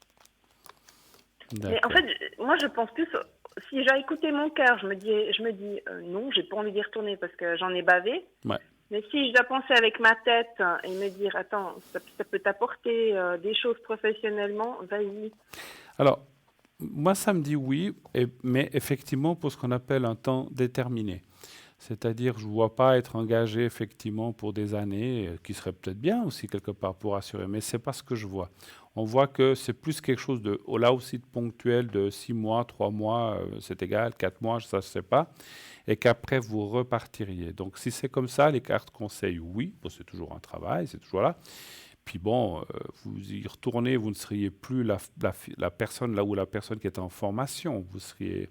Mais en D'accord. fait, moi, je pense plus, si j'ai écouté mon cœur, je me dis non, j'ai pas envie d'y retourner parce que j'en ai bavé. Ouais. Mais si je dois penser avec ma tête et me dire, attends, ça peut t'apporter des choses professionnellement, vas-y. Alors, moi, ça me dit oui, mais effectivement pour ce qu'on appelle un temps déterminé. C'est-à-dire, je ne vois pas être engagé effectivement pour des années, qui serait peut-être bien aussi quelque part pour assurer, mais ce n'est pas ce que je vois. On voit que c'est plus quelque chose de, là aussi, de ponctuel, de 6 mois, 3 mois, c'est égal, 4 mois, ça je ne sais pas, et qu'après vous repartiriez. Donc si c'est comme ça, les cartes conseillent oui, bon, c'est toujours un travail, c'est toujours là. Puis bon, vous y retournez, vous ne seriez plus la personne là où la personne qui était en formation, vous seriez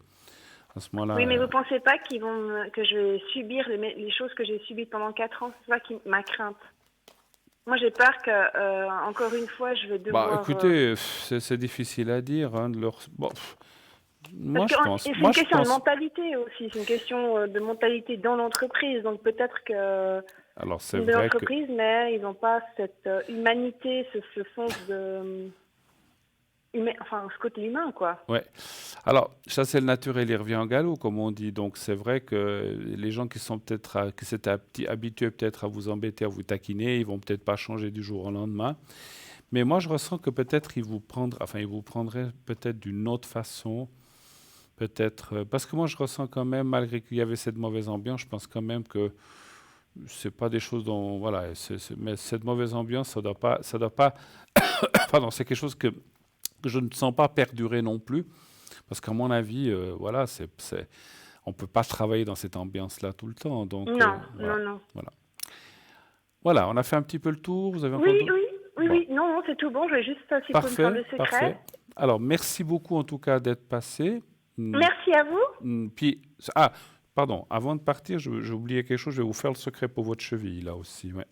à ce moment-là. Oui, mais vous pensez pas que je vais subir les choses que j'ai subies pendant 4 ans? C'est ça ma crainte. Moi, j'ai peur que, encore une fois, je vais Bah, devoir... écoutez, c'est difficile à dire, hein, de leur. Bon, moi, Parce que je pense. c'est Moi, une je question de pense. mentalité aussi. C'est une question de mentalité dans l'entreprise. Donc peut-être que Alors, c'est c'est une belle vrai que. entreprise, mais ils n'ont pas cette humanité, ce sens de... enfin, ce côté humain, quoi. Ouais. Alors, chasser le naturel, il revient en galop, comme on dit. Donc, c'est vrai que les gens qui sont peut-être, qui s'étaient habitués peut-être à vous embêter, à vous taquiner, ils vont peut-être pas changer du jour au lendemain. Mais moi, je ressens que peut-être ils vous prendraient peut-être d'une autre façon. Peut-être, parce que moi je ressens quand même, malgré qu'il y avait cette mauvaise ambiance, je pense quand même que c'est pas des choses dont, voilà, mais cette mauvaise ambiance, ça doit pas, pardon, c'est quelque chose que je ne sens pas perdurer non plus, parce qu'à mon avis, voilà, on peut pas travailler dans cette ambiance-là tout le temps, donc Non, voilà, non, non. voilà, voilà, on a fait un petit peu le tour. Vous avez Oui, encore d'autres? oui, oui, Bon, oui. Non, non, c'est tout bon. Je vais juste, si vous pouvez me faire parfait, le parfait. secret. Alors, merci beaucoup en tout cas d'être passé. Hmm, Merci à vous. Puis, ah, pardon, avant de partir, j'ai oublié quelque chose, je vais vous faire le secret pour votre cheville, là aussi. Ouais,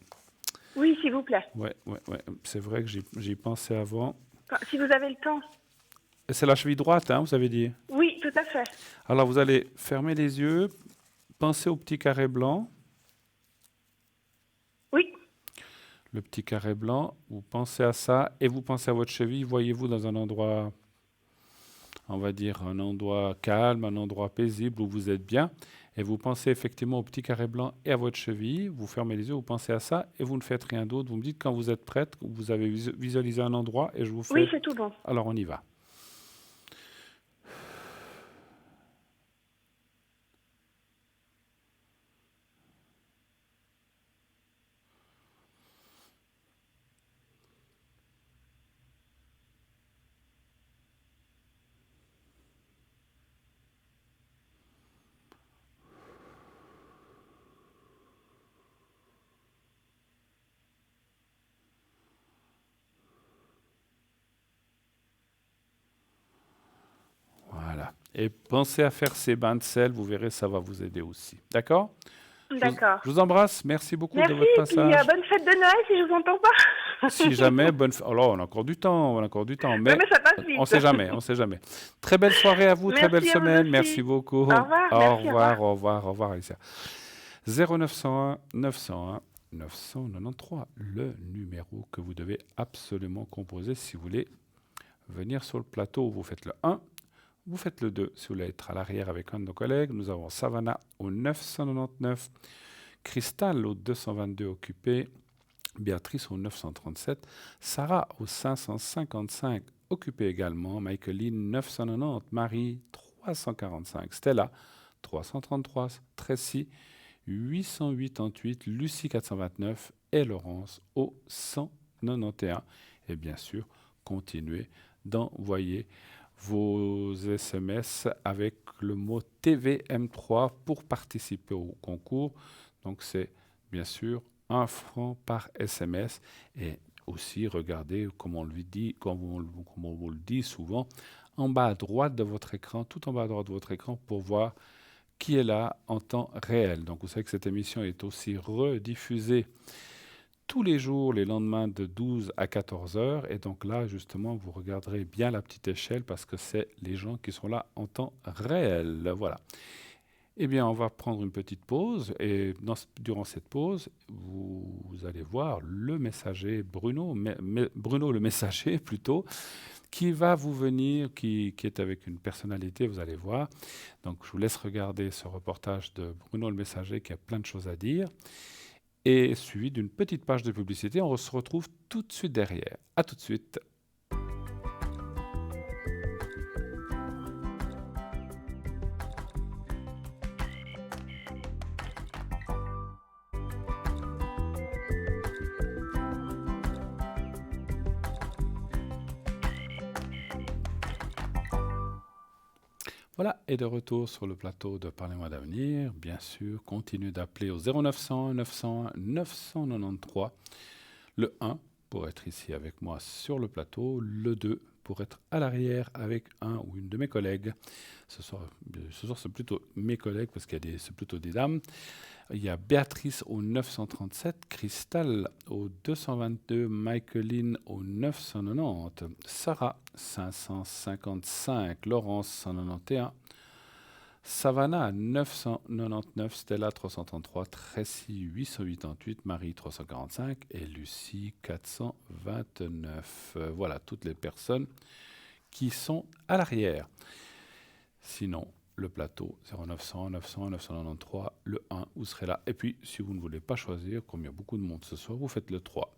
Oui, s'il vous plaît. ouais, ouais, ouais. C'est vrai que j'y pensais avant. Si vous avez le temps. C'est la cheville droite, hein, vous avez dit. Oui, tout à fait. Alors, vous allez fermer les yeux, pensez au petit carré blanc. Oui. Le petit carré blanc, vous pensez à ça et vous pensez à votre cheville. Voyez-vous dans un endroit, on va dire, un endroit calme, un endroit paisible où vous êtes bien. Et vous pensez effectivement au petit carré blanc et à votre cheville. Vous fermez les yeux, vous pensez à ça et vous ne faites rien d'autre. Vous me dites quand vous êtes prête, vous avez visualisé un endroit et je vous Oui, fais. c'est tout bon. Alors on y va. Et pensez à faire ces bains de sel, vous verrez, ça va vous aider aussi. D'accord? D'accord. Je vous embrasse, merci beaucoup de Merci, votre et puis passage. bonne fête de Noël si je vous entends pas. Si jamais, alors on a encore du temps, on a encore du temps, Ouais, mais mais ça passe on vite. sait jamais, on sait jamais. Très belle soirée à vous, très belle Merci à vous semaine, merci aussi. beaucoup. Au revoir, Au merci, au revoir. revoir, au revoir, au revoir, Alicia. 0901 901 993, le numéro que vous devez absolument composer si vous voulez venir sur le plateau. Vous faites le 1, vous faites le 2 si vous voulez être à l'arrière avec un de nos collègues. Nous avons Savannah au 999, Cristal au 222 occupé, Béatrice au 937, Sarah au 555 occupé également, Michaeline 990, Marie 345, Stella 333, Tracy 888, Lucie 429 et Laurence au 191. Et bien sûr, continuez d'envoyer vos SMS avec le mot TVM3 pour participer au concours. Donc c'est bien sûr 1 franc par SMS. Et aussi, regardez, comme on vous le dit souvent, en bas à droite de votre écran, tout en bas à droite de votre écran, pour voir qui est là en temps réel. Donc vous savez que cette émission est aussi rediffusée tous les jours, les lendemains de 12 à 14 heures. Et donc là, justement, vous regarderez bien la petite échelle parce que c'est les gens qui sont là en temps réel. Voilà. Eh bien, on va prendre une petite pause et durant cette pause, vous allez voir le messager Bruno, Bruno le messager plutôt, qui va vous venir, qui est avec une personnalité, vous allez voir. Donc, je vous laisse regarder ce reportage de Bruno le messager qui a plein de choses à dire et suivi d'une petite page de publicité. On se retrouve tout de suite derrière. À tout de suite. Voilà, et de retour sur le plateau de Parlez-moi d'avenir. Bien sûr, continuez d'appeler au 0900 901 993. Le 1 pour être ici avec moi sur le plateau. Le 2 pour être à l'arrière avec un ou une de mes collègues. Ce soir c'est plutôt mes collègues parce c'est plutôt des dames. Il y a Béatrice au 937, Cristal au 222, Michaeline au 990, Sarah 555, Laurence 191, Savannah 999, Stella 333, Tracy 888, Marie 345 et Lucie 429. Voilà toutes les personnes qui sont à l'arrière. Sinon, le plateau 0900 900 993, le 1, vous serez là. Et puis, si vous ne voulez pas choisir, comme il y a beaucoup de monde ce soir, vous faites le 3.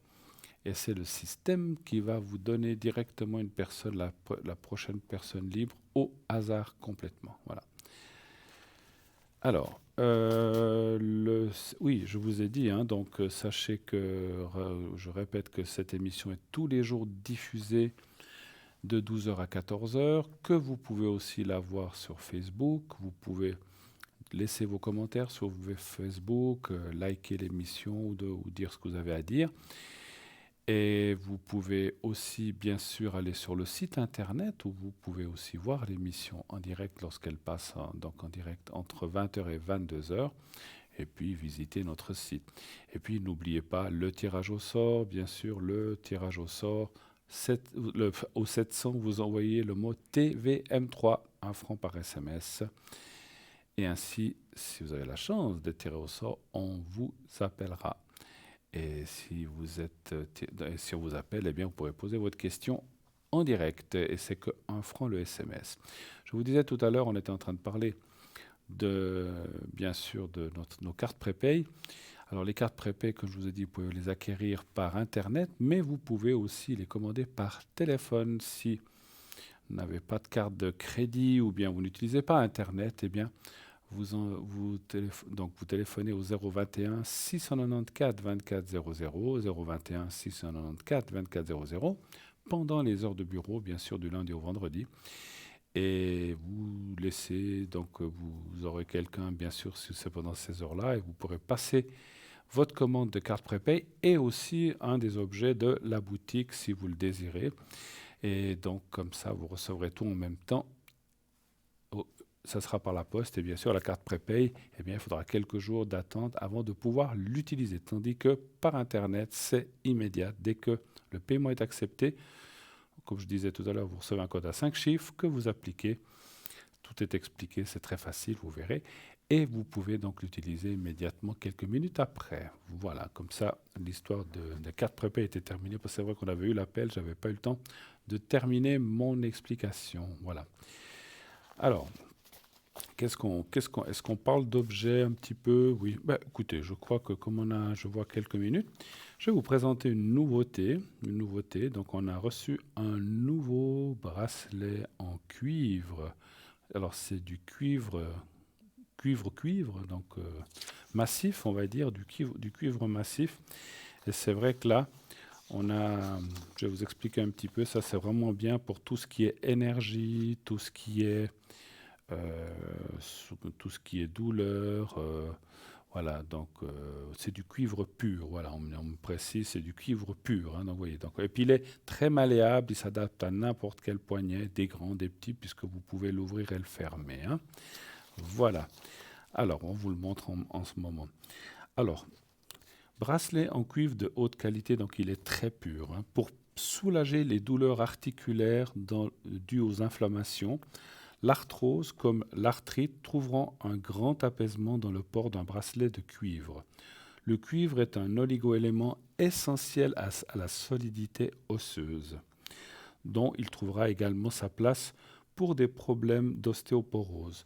Et c'est le système qui va vous donner directement une personne, la prochaine personne libre, au hasard complètement. Voilà. Alors, oui, je vous ai dit, hein, donc sachez que, je répète que cette émission est tous les jours diffusée de 12h à 14h, que vous pouvez aussi la voir sur Facebook. Vous pouvez laisser vos commentaires sur Facebook, liker l'émission ou dire ce que vous avez à dire. Et vous pouvez aussi, bien sûr, aller sur le site internet où vous pouvez aussi voir l'émission en direct lorsqu'elle passe donc en direct entre 20h et 22h. Et puis visiter notre site. Et puis n'oubliez pas le tirage au sort, bien sûr, le tirage au sort. Au 700, vous envoyez le mot TVM3, 1 franc par SMS. Et ainsi, si vous avez la chance d'être tiré au sort, on vous appellera. Et si on vous appelle, eh bien, vous pourrez poser votre question en direct. Et c'est que 1 franc le SMS. Je vous disais tout à l'heure, on était en train de parler bien sûr, de nos cartes prépay. Alors les cartes prépay, comme je vous ai dit, vous pouvez les acquérir par Internet, mais vous pouvez aussi les commander par téléphone. Si vous n'avez pas de carte de crédit ou bien vous n'utilisez pas Internet, eh bien, vous téléphonez au 021 694 24 00, 021 694 24 00, pendant les heures de bureau, bien sûr, du lundi au vendredi. Et vous laissez, donc vous aurez quelqu'un, bien sûr, si c'est pendant ces heures-là, et vous pourrez passer votre commande de carte prépay et aussi un des objets de la boutique si vous le désirez. Et donc, comme ça, vous recevrez tout en même temps. Oh, ça sera par la poste et bien sûr la carte prépaye, eh bien, il faudra quelques jours d'attente avant de pouvoir l'utiliser. Tandis que par Internet, c'est immédiat. Dès que le paiement est accepté, comme je disais tout à l'heure, vous recevez un code à 5 chiffres que vous appliquez. Tout est expliqué, c'est très facile, vous verrez. Et vous pouvez donc l'utiliser immédiatement quelques minutes après. Voilà, comme ça, l'histoire des cartes prépaid était terminée. Parce que c'est vrai qu'on avait eu l'appel, je n'avais pas eu le temps de terminer mon explication. Voilà. Alors, est-ce qu'on parle d'objets un petit peu? Oui. Ben, écoutez, je crois que comme je vois quelques minutes, je vais vous présenter une nouveauté. Une nouveauté. Donc, on a reçu un nouveau bracelet en cuivre. Alors, c'est du cuivre, donc massif, on va dire, du cuivre massif. Et c'est vrai que là, je vais vous expliquer un petit peu, ça c'est vraiment bien pour tout ce qui est énergie, euh, tout ce qui est douleur. Voilà, donc c'est du cuivre pur. Voilà, on me précise, c'est du cuivre pur. Hein, donc, voyez, donc, et puis il est très malléable, il s'adapte à n'importe quel poignet, des grands, des petits, puisque vous pouvez l'ouvrir et le fermer. Hein. Voilà. Alors, on vous le montre en ce moment. Alors, bracelet en cuivre de haute qualité, donc il est très pur. Hein, pour soulager les douleurs articulaires dues aux inflammations, l'arthrose comme l'arthrite trouveront un grand apaisement dans le port d'un bracelet de cuivre. Le cuivre est un oligoélément essentiel à la solidité osseuse, dont il trouvera également sa place pour des problèmes d'ostéoporose.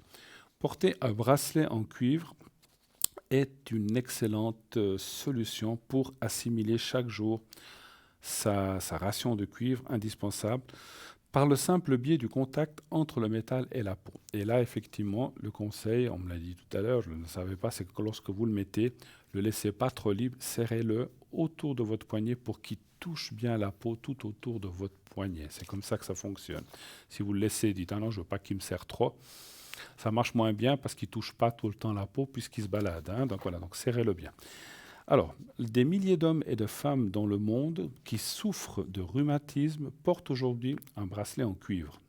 Porter un bracelet en cuivre est une excellente solution pour assimiler chaque jour sa ration de cuivre indispensable par le simple biais du contact entre le métal et la peau. Et là, effectivement, le conseil, on me l'a dit tout à l'heure, je ne le savais pas, c'est que lorsque vous le mettez, ne le laissez pas trop libre, serrez-le autour de votre poignet pour qu'il touche bien la peau tout autour de votre poignet. C'est comme ça que ça fonctionne. Si vous le laissez, dites ah non, je ne veux pas qu'il me serre trop, ça marche moins bien parce qu'il ne touche pas tout le temps la peau puisqu'il se balade. Hein. Donc voilà, donc serrez-le bien. Alors, des milliers d'hommes et de femmes dans le monde qui souffrent de rhumatisme portent aujourd'hui un bracelet en cuivre.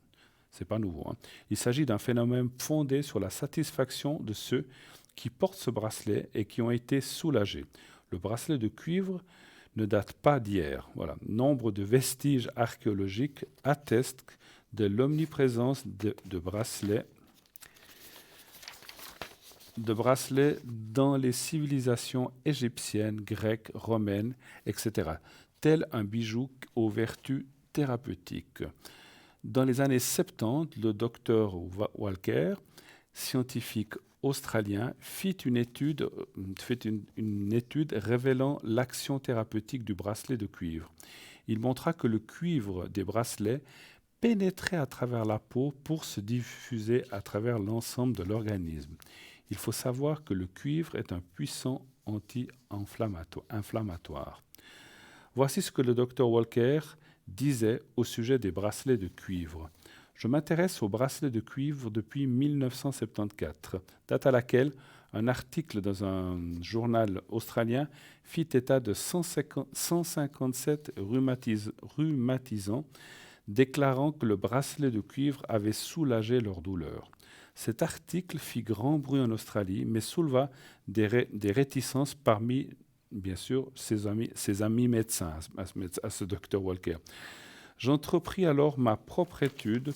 C'est pas nouveau. Hein. Il s'agit d'un phénomène fondé sur la satisfaction de ceux qui portent ce bracelet et qui ont été soulagés. Le bracelet de cuivre ne date pas d'hier. Voilà. Nombre de vestiges archéologiques attestent de l'omniprésence de bracelets dans les civilisations égyptiennes, grecques, romaines, etc., tel un bijou aux vertus thérapeutiques. Dans les années 70, le docteur Walker, scientifique australien, fit une étude révélant l'action thérapeutique du bracelet de cuivre. Il montra que le cuivre des bracelets pénétrait à travers la peau pour se diffuser à travers l'ensemble de l'organisme. Il faut savoir que le cuivre est un puissant anti-inflammatoire. Voici ce que le Dr Walker disait au sujet des bracelets de cuivre. Je m'intéresse aux bracelets de cuivre depuis 1974, date à laquelle un article dans un journal australien fit état de 157 rhumatisants déclarant que le bracelet de cuivre avait soulagé leur douleur. Cet article fit grand bruit en Australie, mais souleva des réticences parmi, bien sûr, ses amis médecins, à ce docteur Walker. J'entrepris alors ma propre étude,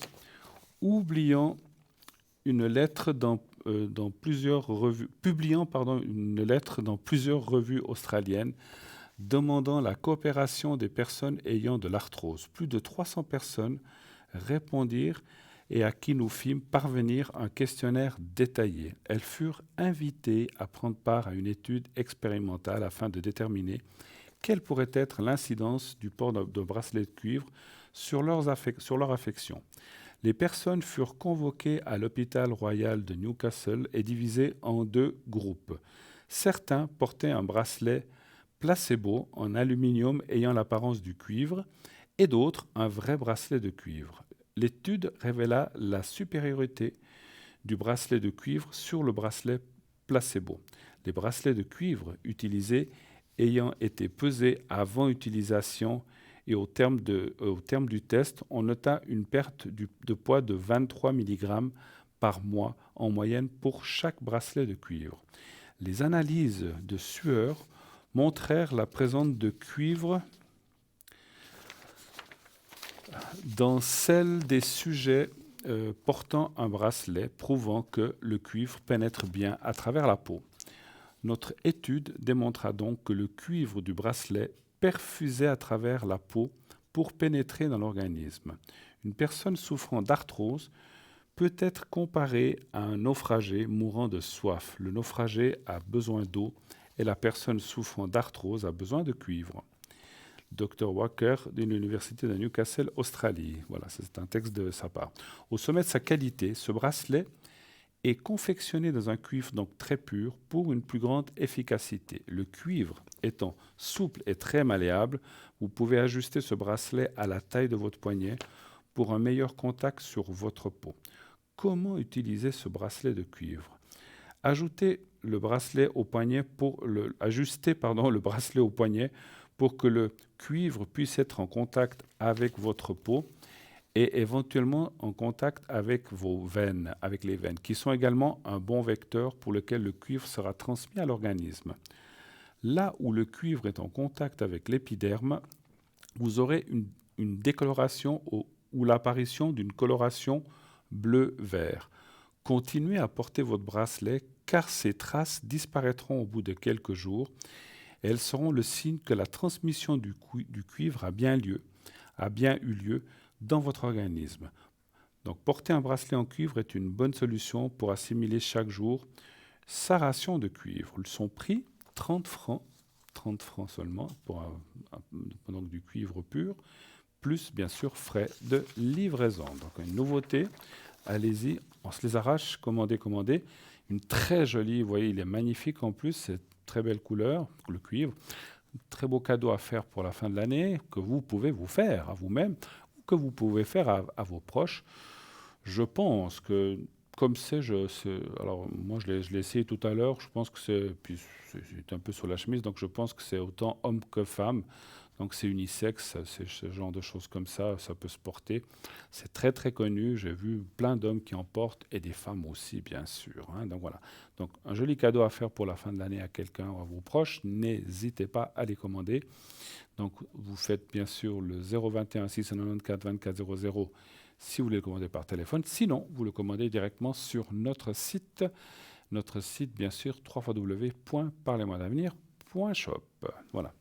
publiant une lettre dans plusieurs revues australiennes, demandant la coopération des personnes ayant de l'arthrose. Plus de 300 personnes répondirent et à qui nous fîmes parvenir un questionnaire détaillé. Elles furent invitées à prendre part à une étude expérimentale afin de déterminer quelle pourrait être l'incidence du port de bracelets de cuivre sur leur affection. Les personnes furent convoquées à l'hôpital royal de Newcastle et divisées en 2 groupes. Certains portaient un bracelet placebo en aluminium ayant l'apparence du cuivre et d'autres un vrai bracelet de cuivre. L'étude révéla la supériorité du bracelet de cuivre sur le bracelet placebo. Les bracelets de cuivre utilisés ayant été pesés avant utilisation et au terme du test, on nota une perte de poids de 23 mg par mois en moyenne pour chaque bracelet de cuivre. Les analyses de sueur montrèrent la présence de cuivre dans celle des sujets portant un bracelet, prouvant que le cuivre pénètre bien à travers la peau. Notre étude démontra donc que le cuivre du bracelet perfusait à travers la peau pour pénétrer dans l'organisme. Une personne souffrant d'arthrose peut être comparée à un naufragé mourant de soif. Le naufragé a besoin d'eau et la personne souffrant d'arthrose a besoin de cuivre. Dr. Walker de l'Université de Newcastle, Australie. Voilà, c'est un texte de sa part. Au sommet de sa qualité, ce bracelet est confectionné dans un cuivre donc très pur pour une plus grande efficacité. Le cuivre étant souple et très malléable, vous pouvez ajuster ce bracelet à la taille de votre poignet pour un meilleur contact sur votre peau. Comment utiliser ce bracelet de cuivre? Ajustez le bracelet au poignet pour que le cuivre puisse être en contact avec votre peau et éventuellement en contact avec vos veines, avec les veines, qui sont également un bon vecteur pour lequel le cuivre sera transmis à l'organisme. Là où le cuivre est en contact avec l'épiderme, vous aurez une décoloration ou l'apparition d'une coloration bleu-vert. Continuez à porter votre bracelet car ces traces disparaîtront au bout de quelques jours et elles seront le signe que la transmission du cuivre a bien eu lieu dans votre organisme. Donc, porter un bracelet en cuivre est une bonne solution pour assimiler chaque jour sa ration de cuivre. Son prix, 30 francs seulement pour donc du cuivre pur, plus bien sûr frais de livraison. Donc, une nouveauté, allez-y, on se les arrache, commandez. Une très jolie, vous voyez, il est magnifique en plus, c'est très belle couleur, le cuivre. Très beau cadeau à faire pour la fin de l'année, que vous pouvez vous faire à vous-même, ou que vous pouvez faire à vos proches. Je pense que, comme alors moi je l'ai essayé tout à l'heure, je pense que c'est un peu sur la chemise, donc je pense que c'est autant homme que femme. Donc c'est unisexe, c'est ce genre de choses comme ça peut se porter. C'est très très connu, j'ai vu plein d'hommes qui en portent et des femmes aussi bien sûr. Donc voilà, donc un joli cadeau à faire pour la fin de l'année à quelqu'un ou à vos proches, n'hésitez pas à les commander. Donc vous faites bien sûr le 021 694 24 00 si vous voulez le commander par téléphone. Sinon, vous le commandez directement sur notre site bien sûr, www.parlez-moi-d'avenir.shop. Voilà.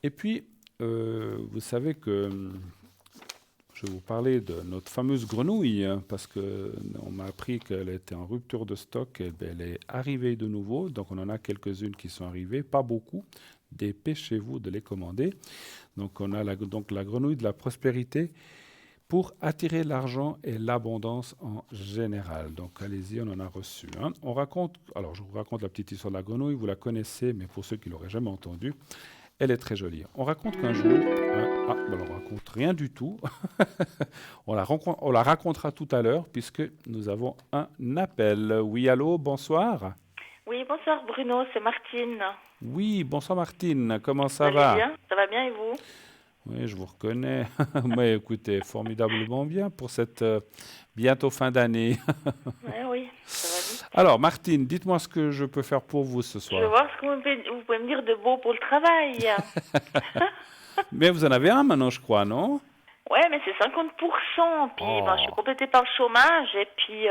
Et puis, vous savez que je vais vous parler de notre fameuse grenouille, parce qu'on m'a appris qu'elle était en rupture de stock, et elle est arrivée de nouveau. Donc, on en a quelques-unes qui sont arrivées, pas beaucoup. Dépêchez-vous de les commander. Donc, on a la grenouille de la prospérité pour attirer l'argent et l'abondance en général. Donc, allez-y, on en a reçu. Alors, je vous raconte la petite histoire de la grenouille, vous la connaissez, mais pour ceux qui ne l'auraient jamais entendue, elle est très jolie. On raconte qu'un jour... on ne raconte rien du tout. on la racontera tout à l'heure, puisque nous avons un appel. Oui, allô, bonsoir. Oui, bonsoir Bruno, c'est Martine. Oui, bonsoir Martine, comment ça Vous va? allez bien? Ça va bien et vous? Oui, je vous reconnais. Mais écoutez, formidablement bien pour cette bientôt fin d'année. Oui, ça va vite. Alors, Martine, dites-moi ce que je peux faire pour vous ce soir. Je veux voir ce que vous pouvez me dire de beau pour le travail. Mais vous en avez un maintenant, je crois, non? Ouais, mais c'est 50%. Puis je suis complétée par le chômage et puis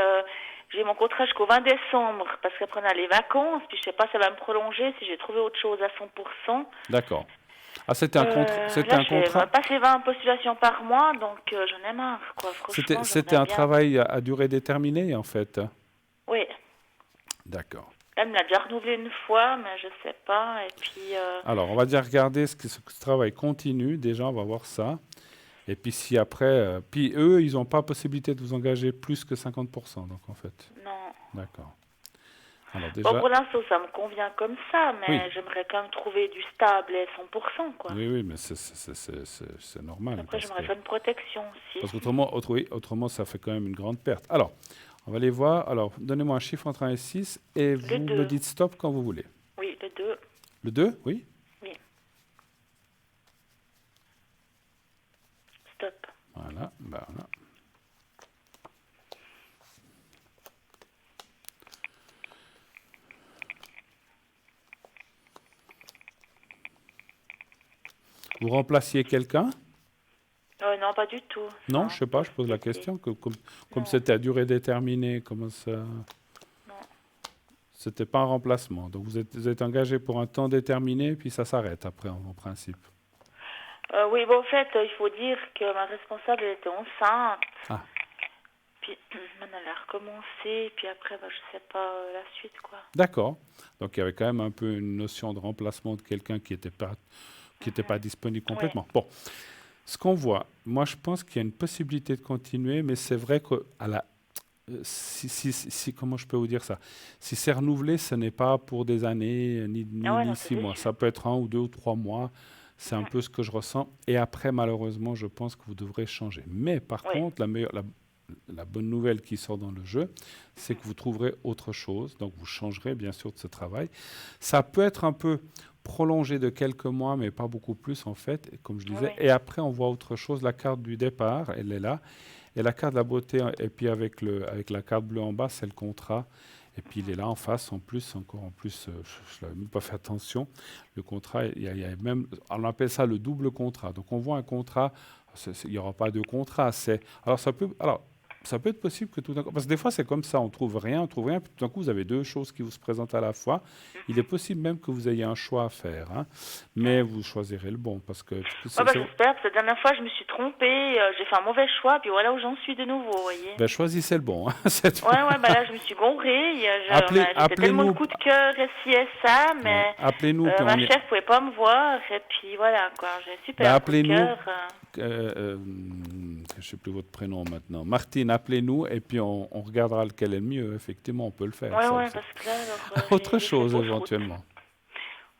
j'ai mon contrat jusqu'au 20 décembre parce qu'après on a les vacances. Puis je sais pas si ça va me prolonger si j'ai trouvé autre chose à 100%. D'accord. Ah, c'était un contrat. Je fais passer 20 postulations par mois, donc j'en ai marre, quoi. Franchement, c'était un travail à durée déterminée, en fait. Oui. D'accord. Elle me l'a déjà renouvelé une fois, mais je sais pas. Et puis. Alors, on va dire regarder ce travail continue. Déjà, on va voir ça. Et puis si après, puis eux, ils n'ont pas possibilité de vous engager plus que 50%, donc en fait. Non. D'accord. Alors déjà. Bon, pour l'instant, ça me convient comme ça, mais j'aimerais quand même trouver du stable et 100%, quoi. Oui, mais c'est normal. Après, j'aimerais faire une protection aussi. Parce qu'autrement, ça fait quand même une grande perte. Alors, on va aller voir. Alors, donnez-moi un chiffre entre 1 et 6 et vous me dites stop quand vous voulez. Oui, le 2. Le 2, oui? Oui. Stop. Voilà, voilà. Vous remplaciez quelqu'un? Non, pas du tout. Non, Non, je sais pas, je pose la c'était- question. Comme Non, c'était à durée déterminée, comment ça... non. C'était pas un remplacement. Donc vous êtes engagé pour un temps déterminé, puis ça s'arrête après, en principe. Oui, bon, en fait, il faut dire que ma responsable elle était enceinte. Ah, Puis maintenant, elle a recommencé. Puis après, bah, je sais pas la suite, quoi. d'accord. Donc il y avait quand même un peu une notion de remplacement de quelqu'un qui était pas disponible Oui, complètement. Bon, ce qu'on voit, moi je pense qu'il y a une possibilité de continuer, mais c'est vrai que comment je peux vous dire ça? Si c'est renouvelé, ce n'est pas pour des années, ah ouais, ni non, ça 6 mois. c'est sûr. Ça peut être 1 ou 2 ou 3 mois. C'est un peu ce que je ressens. Et après, malheureusement, je pense que vous devrez changer. Mais par Oui, contre, la bonne nouvelle qui sort dans le jeu, c'est que vous trouverez autre chose. Donc, vous changerez bien sûr de ce travail. Ça peut être un peu prolongé de quelques mois, mais pas beaucoup plus en fait, comme je oui, disais. oui. Et après, on voit autre chose. La carte du départ, elle est là. Et la carte de la beauté, et puis avec la carte bleue en bas, c'est le contrat. Et puis il est là en face, en plus, encore en plus, je n'avais même pas fait attention. Le contrat, il y a même, on appelle ça le double contrat. Donc on voit un contrat, il n'y aura pas de contrat. Ça peut être possible que tout d'un coup, parce que des fois c'est comme ça, on trouve rien, puis tout d'un coup vous avez deux choses qui vous se présentent à la fois. Il est possible même que vous ayez un choix à faire, hein, mais vous choisirez le bon, parce que Ouais, bah, j'espère, parce que la dernière fois, je me suis trompée, j'ai fait un mauvais choix, puis voilà où j'en suis de nouveau, vous voyez. ben, choisissez le bon, hein, cette fois. Ouais, ouais, bah là, je me suis gonrée. J'étais tellement le Appelez-nous. coup de cœur SISA, Ouais. mais Appelez-nous, puis ma chef pouvait pas me voir, et puis voilà, quoi. J'ai un ben, super coup de appelez-nous. cœur. Je ne sais plus votre prénom maintenant. Martine, appelez-nous et puis on regardera lequel est le mieux. Effectivement, on peut le faire. Ouais, Ça ouais, aussi. parce que là, alors, Autre j'ai fait chose fausse route. éventuellement.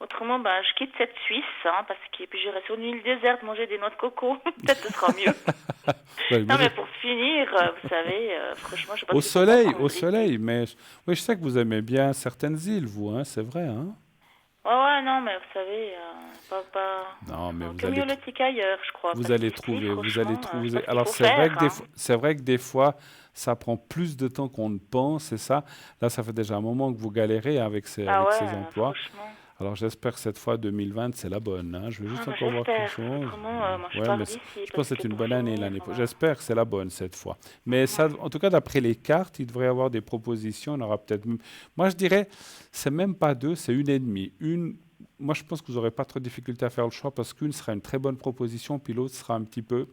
Autrement, bah, je quitte cette Suisse, hein, parce que puis je reste sur une île déserte, manger des noix de coco. Peut-être que ce sera mieux. Ouais, Non, moi, mais pour finir, vous savez, franchement, je sais pas au si c'est soleil, comprendre au l'été. soleil. Mais oui, je sais que vous aimez bien certaines îles, vous, hein, c'est vrai. Hein? Ouais, ouais, non, mais vous savez, Non, mais que mieux le tic ailleurs, je crois. vous Parce allez qu'ici, trouver, vous allez franchement, je sais trouver. pas ce qu'il Alors faut faire, hein. c'est vrai que des fois, ça prend plus de temps qu'on ne pense, c'est ça. Là, ça fait déjà un moment que vous galérez Ah avec ouais, ces emplois. franchement. Alors j'espère que cette fois 2020 c'est la bonne, hein. Je vais Ah, juste bah, encore voir quelque j'espère. chose. Autrement, moi, je Ouais, pars mais d'ici, je parce pense que que c'est une pour bonne année finir, l'année on prochaine. va... J'espère que c'est la bonne cette fois. Mais ça, en tout cas d'après les cartes, il devrait y avoir des propositions. On aura peut-être. Moi je dirais, c'est même pas deux, c'est une et demie. Moi je pense que vous n'aurez pas trop de difficulté à faire le choix parce qu'une sera une très bonne proposition, puis l'autre sera un petit peu.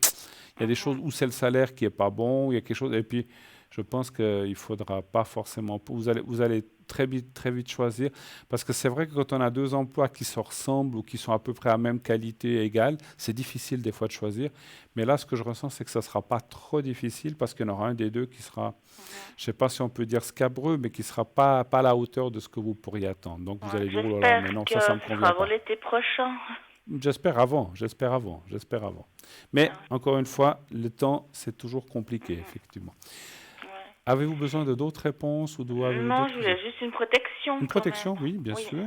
Il y a des choses où c'est le salaire qui est pas bon, il y a quelque chose. Et puis je pense qu'il faudra pas forcément. Vous allez très vite choisir. Parce que c'est vrai que quand on a deux emplois qui se ressemblent ou qui sont à peu près à même qualité égale, c'est difficile des fois de choisir. Mais là, ce que je ressens, c'est que ça ne sera pas trop difficile parce qu'il y en aura un des deux qui sera, je ne sais pas si on peut dire scabreux, mais qui ne sera pas à la hauteur de ce que vous pourriez attendre. Donc vous allez dire, oh là là, J'espère mais non, que ça ne me ce convient sera avant pas. l'été prochain. J'espère avant. Mais encore une fois, le temps, c'est toujours compliqué, effectivement. Ouais. Avez-vous besoin de d'autres réponses ou avez-vous Non, d'autres je voulais juste une protection Une quand protection, même. oui, bien Oui, sûr.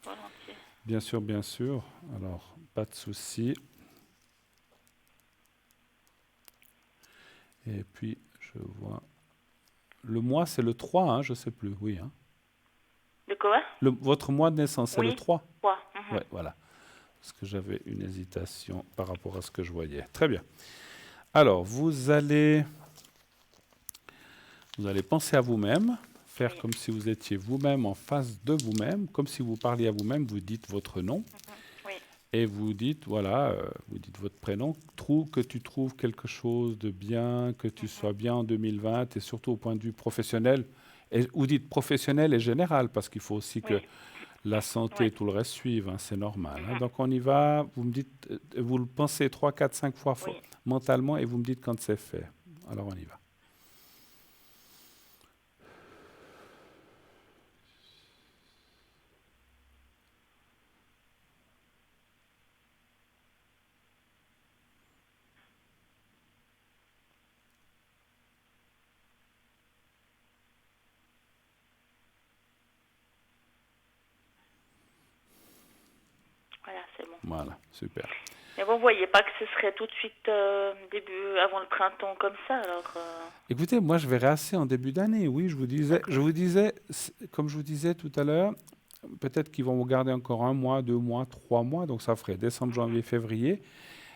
volontiers. Bien sûr, bien sûr. Alors, pas de souci. Et puis, je vois. Le mois, c'est le 3, hein, je ne sais plus, oui. Hein. De quoi? Votre mois de naissance, c'est le Oui. 3. Ouais. Oui, voilà. Parce que j'avais une hésitation par rapport à ce que je voyais. Très bien. Alors, vous allez penser à vous-même, faire Oui. comme si vous étiez vous-même en face de vous-même, comme si vous parliez à vous-même, vous dites votre nom. Oui. Et vous dites, voilà, vous dites votre prénom, que tu trouves quelque chose de bien, que tu sois bien en 2020, et surtout au point de vue professionnel, ou dites professionnel et général, parce qu'il faut aussi que la santé et tout le reste suivent, hein, c'est normal. Hein. Donc on y va, vous me dites, vous le pensez 3, 4, 5 fois mentalement, et vous me dites quand c'est fait. Alors on y va. Voilà, c'est bon. Voilà, super. Mais vous ne voyez pas que ce serait tout de suite avant le printemps comme ça, alors... Écoutez, moi je verrai assez en début d'année, oui, je vous disais, comme je vous disais tout à l'heure, peut-être qu'ils vont vous garder encore 1 mois, 2 mois, 3 mois, donc ça ferait décembre, janvier, février.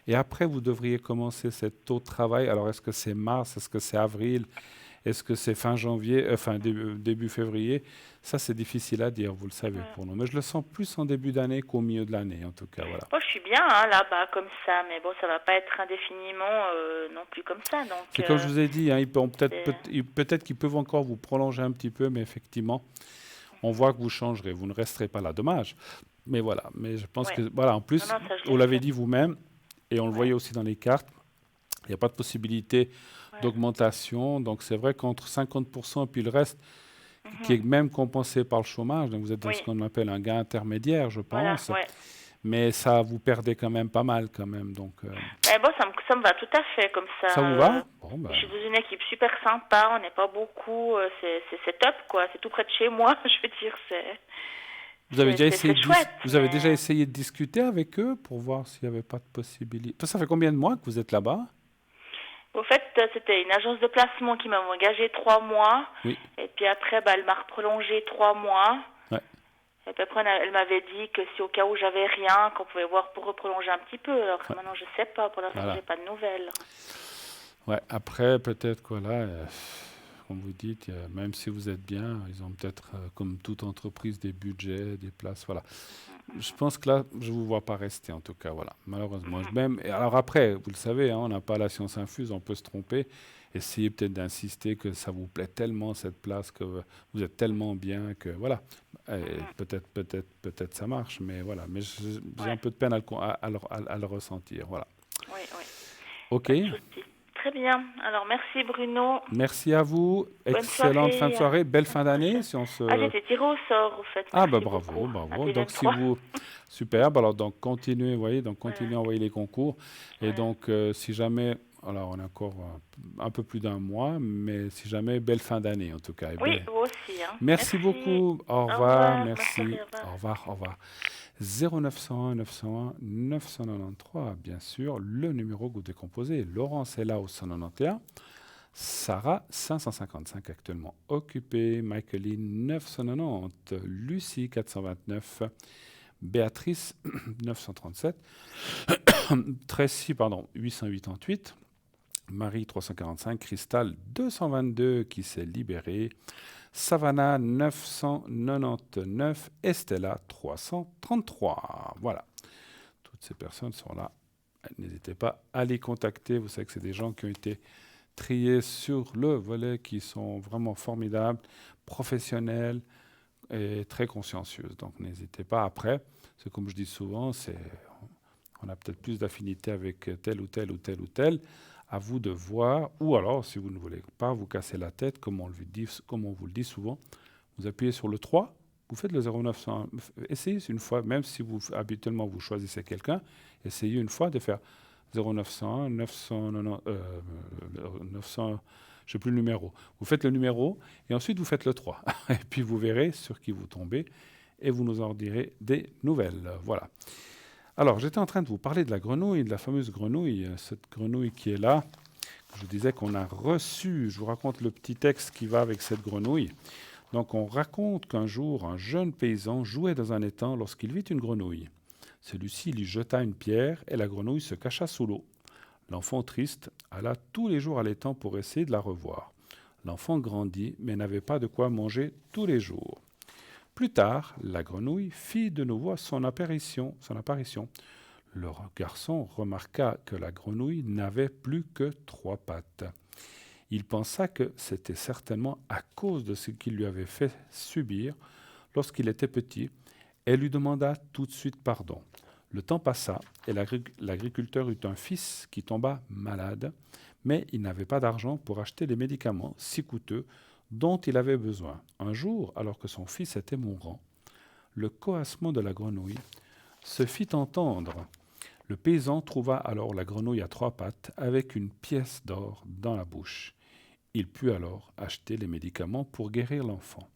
Et après, vous devriez commencer cet autre travail. Alors, est-ce que c'est mars, est-ce que c'est avril, est-ce que c'est fin janvier, enfin début février? Ça, c'est difficile à dire, vous le savez Ouais. pour nous. Mais je le sens plus en début d'année qu'au milieu de l'année, en tout cas, voilà. Bon, je suis bien hein, là-bas comme ça, mais bon, ça va pas être indéfiniment non plus comme ça. Donc, C'est comme je vous ai dit, hein, c'est... peut-être qu'ils peuvent encore vous prolonger un petit peu, mais effectivement, on voit que vous changerez, vous ne resterez pas là. Dommage. Mais voilà, mais je pense Ouais. que, voilà, en Non, plus, non, ça je vous le l'avez sais. dit vous-même, et on le voyait Ouais. aussi dans les cartes, il n'y a pas de possibilité Ouais. d'augmentation. Donc c'est vrai qu'entre 50% et puis le reste, qui Mhm. est même compensé par le chômage, donc vous êtes dans ce Oui, qu'on appelle un gain intermédiaire, je voilà, pense, ouais. mais ça vous perdez quand même pas mal quand même. Donc Mais bon, ça me va tout à fait comme ça. ça vous va? Bon, ben, Je suis dans une équipe super sympa, on n'est pas beaucoup, c'est top quoi, c'est tout près de chez moi, je veux dire, c'est chouette. Vous avez déjà Mais essayé de discuter avec eux pour voir s'il n'y avait pas de possibilité. Ça fait combien de mois que vous êtes là-bas? au fait, c'était une agence de placement qui m'a engagé 3 mois, Oui. et puis après, bah, elle m'a reprolongé 3 mois. Ouais. Et puis après, elle m'avait dit que si au cas où j'avais rien, qu'on pouvait voir pour reprolonger un petit peu. Alors Ouais. maintenant, je sais pas, pour l'instant, Voilà. j'ai pas de nouvelles. Ouais. Après, peut-être que là, comme vous dites, même si vous êtes bien, ils ont peut-être, comme toute entreprise, des budgets, des places. Voilà. Je pense que là, je ne vous vois pas rester, en tout cas. Voilà. Malheureusement. Même, et alors après, vous le savez, hein, on n'a pas la science infuse, on peut se tromper. Essayez peut-être d'insister que ça vous plaît tellement cette place, que vous êtes tellement bien que voilà. Et peut-être ça marche, mais voilà. Mais j'ai un Ouais, peu de peine à le ressentir. Voilà. oui, oui, OK. pas de souci. Très bien. Alors, merci Bruno. Merci à vous. Bonne Excellente fin de soirée. À soirée. Belle la fin semaine d'année. prochaine. Si on Ah, j'ai se... été tirée au sort, au fait. Ah bah Merci bravo, beaucoup. À bravo. Donc si D23. vous... Superbe. Alors donc continuez, vous voyez, donc Voilà, continuez à envoyer les concours. Et voilà. donc si jamais... Alors on a encore un peu plus d'1 mois, mais si jamais, belle fin d'année en tout cas. Et Oui, ben, vous aussi. Hein. merci Merci. beaucoup. Au Au revoir. revoir. Bonne Merci. soirée. Au revoir. Au revoir. Au revoir. 0901 901 993, bien sûr, le numéro que vous décomposez. Laurence est là au 191. Sarah, 555 actuellement occupée. Michaeline, 990. Lucie, 429. Béatrice, 937. Tracy, pardon, 888. Marie, 345. Cristal, 222 qui s'est libérée. Savannah, 999. Estella, 333. Voilà. Toutes ces personnes sont là. N'hésitez pas à les contacter. Vous savez que c'est des gens qui ont été triés sur le volet, qui sont vraiment formidables, professionnels et très consciencieux. Donc n'hésitez pas après. C'est comme je dis souvent, on a peut-être plus d'affinité avec tel ou tel ou tel ou tel. À vous de voir. Ou alors, si vous ne voulez pas vous casser la tête, comme on vous le dit souvent, vous appuyez sur le 3, vous faites le 0901. Essayez une fois, même si habituellement vous choisissez quelqu'un, essayez une fois de faire 0901, 990, 900, je ne sais plus le numéro. Vous faites le numéro et ensuite vous faites le 3. Et puis vous verrez sur qui vous tombez et vous nous en direz des nouvelles. Voilà. Alors, j'étais en train de vous parler de la grenouille, de la fameuse grenouille, cette grenouille qui est là. Je vous disais qu'on a reçu, je vous raconte le petit texte qui va avec cette grenouille. Donc, on raconte qu'un jour, un jeune paysan jouait dans un étang lorsqu'il vit une grenouille. Celui-ci lui jeta une pierre et la grenouille se cacha sous l'eau. L'enfant triste alla tous les jours à l'étang pour essayer de la revoir. L'enfant grandit, mais n'avait pas de quoi manger tous les jours. Plus tard, la grenouille fit de nouveau son apparition. Le garçon remarqua que la grenouille n'avait plus que 3 pattes. Il pensa que c'était certainement à cause de ce qu'il lui avait fait subir lorsqu'il était petit et lui demanda tout de suite pardon. Le temps passa et l'agriculteur eut un fils qui tomba malade, mais il n'avait pas d'argent pour acheter les médicaments si coûteux dont il avait besoin. Un jour, alors que son fils était mourant, le coassement de la grenouille se fit entendre. Le paysan trouva alors la grenouille à 3 pattes avec une pièce d'or dans la bouche. Il put alors acheter les médicaments pour guérir l'enfant.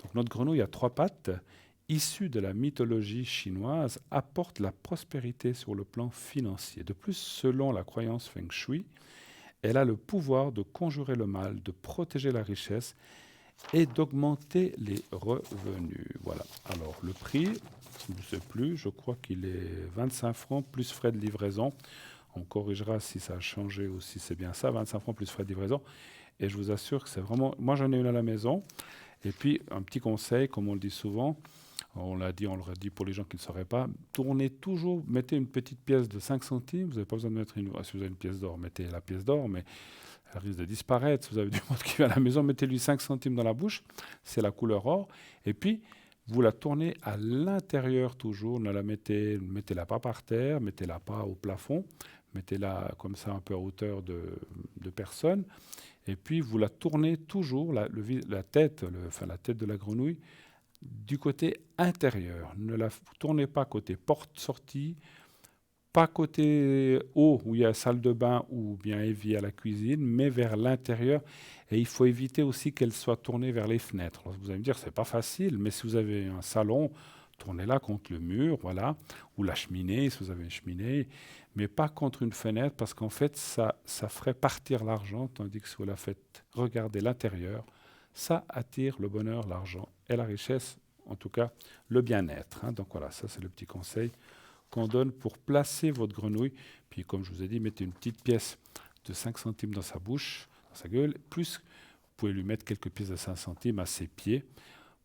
Donc notre grenouille à 3 pattes, issue de la mythologie chinoise, apporte la prospérité sur le plan financier. De plus, selon la croyance Feng Shui, elle a le pouvoir de conjurer le mal, de protéger la richesse et d'augmenter les revenus. Voilà. Alors, le prix, je ne sais plus, je crois qu'il est 25 francs plus frais de livraison. On corrigera si ça a changé ou si c'est bien ça, 25 francs plus frais de livraison. Et je vous assure que c'est vraiment... Moi, j'en ai une à la maison. Et puis, un petit conseil, comme on le dit souvent, on le redit pour les gens qui ne sauraient pas, tournez toujours, mettez une petite pièce de 5 centimes. Vous n'avez pas besoin de mettre si vous avez une pièce d'or, mettez la pièce d'or, mais elle risque de disparaître. Si vous avez du monde qui vient à la maison, mettez-lui 5 centimes dans la bouche, c'est la couleur or. Et puis, vous la tournez à l'intérieur toujours, ne la mettez-la pas par terre, mettez-la pas au plafond, mettez-la comme ça un peu à hauteur de personne. Et puis, vous la tournez toujours, la tête de la grenouille, du côté intérieur. Ne la tournez pas côté porte-sortie, pas côté haut où il y a salle de bain ou bien évier à la cuisine, mais vers l'intérieur. Et il faut éviter aussi qu'elle soit tournée vers les fenêtres. Alors, vous allez me dire, c'est pas facile, mais si vous avez un salon, tournez-la contre le mur, voilà, ou la cheminée, si vous avez une cheminée, mais pas contre une fenêtre, parce qu'en fait, ça ferait partir l'argent, tandis que si vous la faites regarder l'intérieur, ça attire le bonheur, l'argent et la richesse, en tout cas le bien-être. Donc voilà, ça c'est le petit conseil qu'on donne pour placer votre grenouille. Puis comme je vous ai dit, mettez une petite pièce de 5 centimes dans sa bouche, dans sa gueule, plus vous pouvez lui mettre quelques pièces de 5 centimes à ses pieds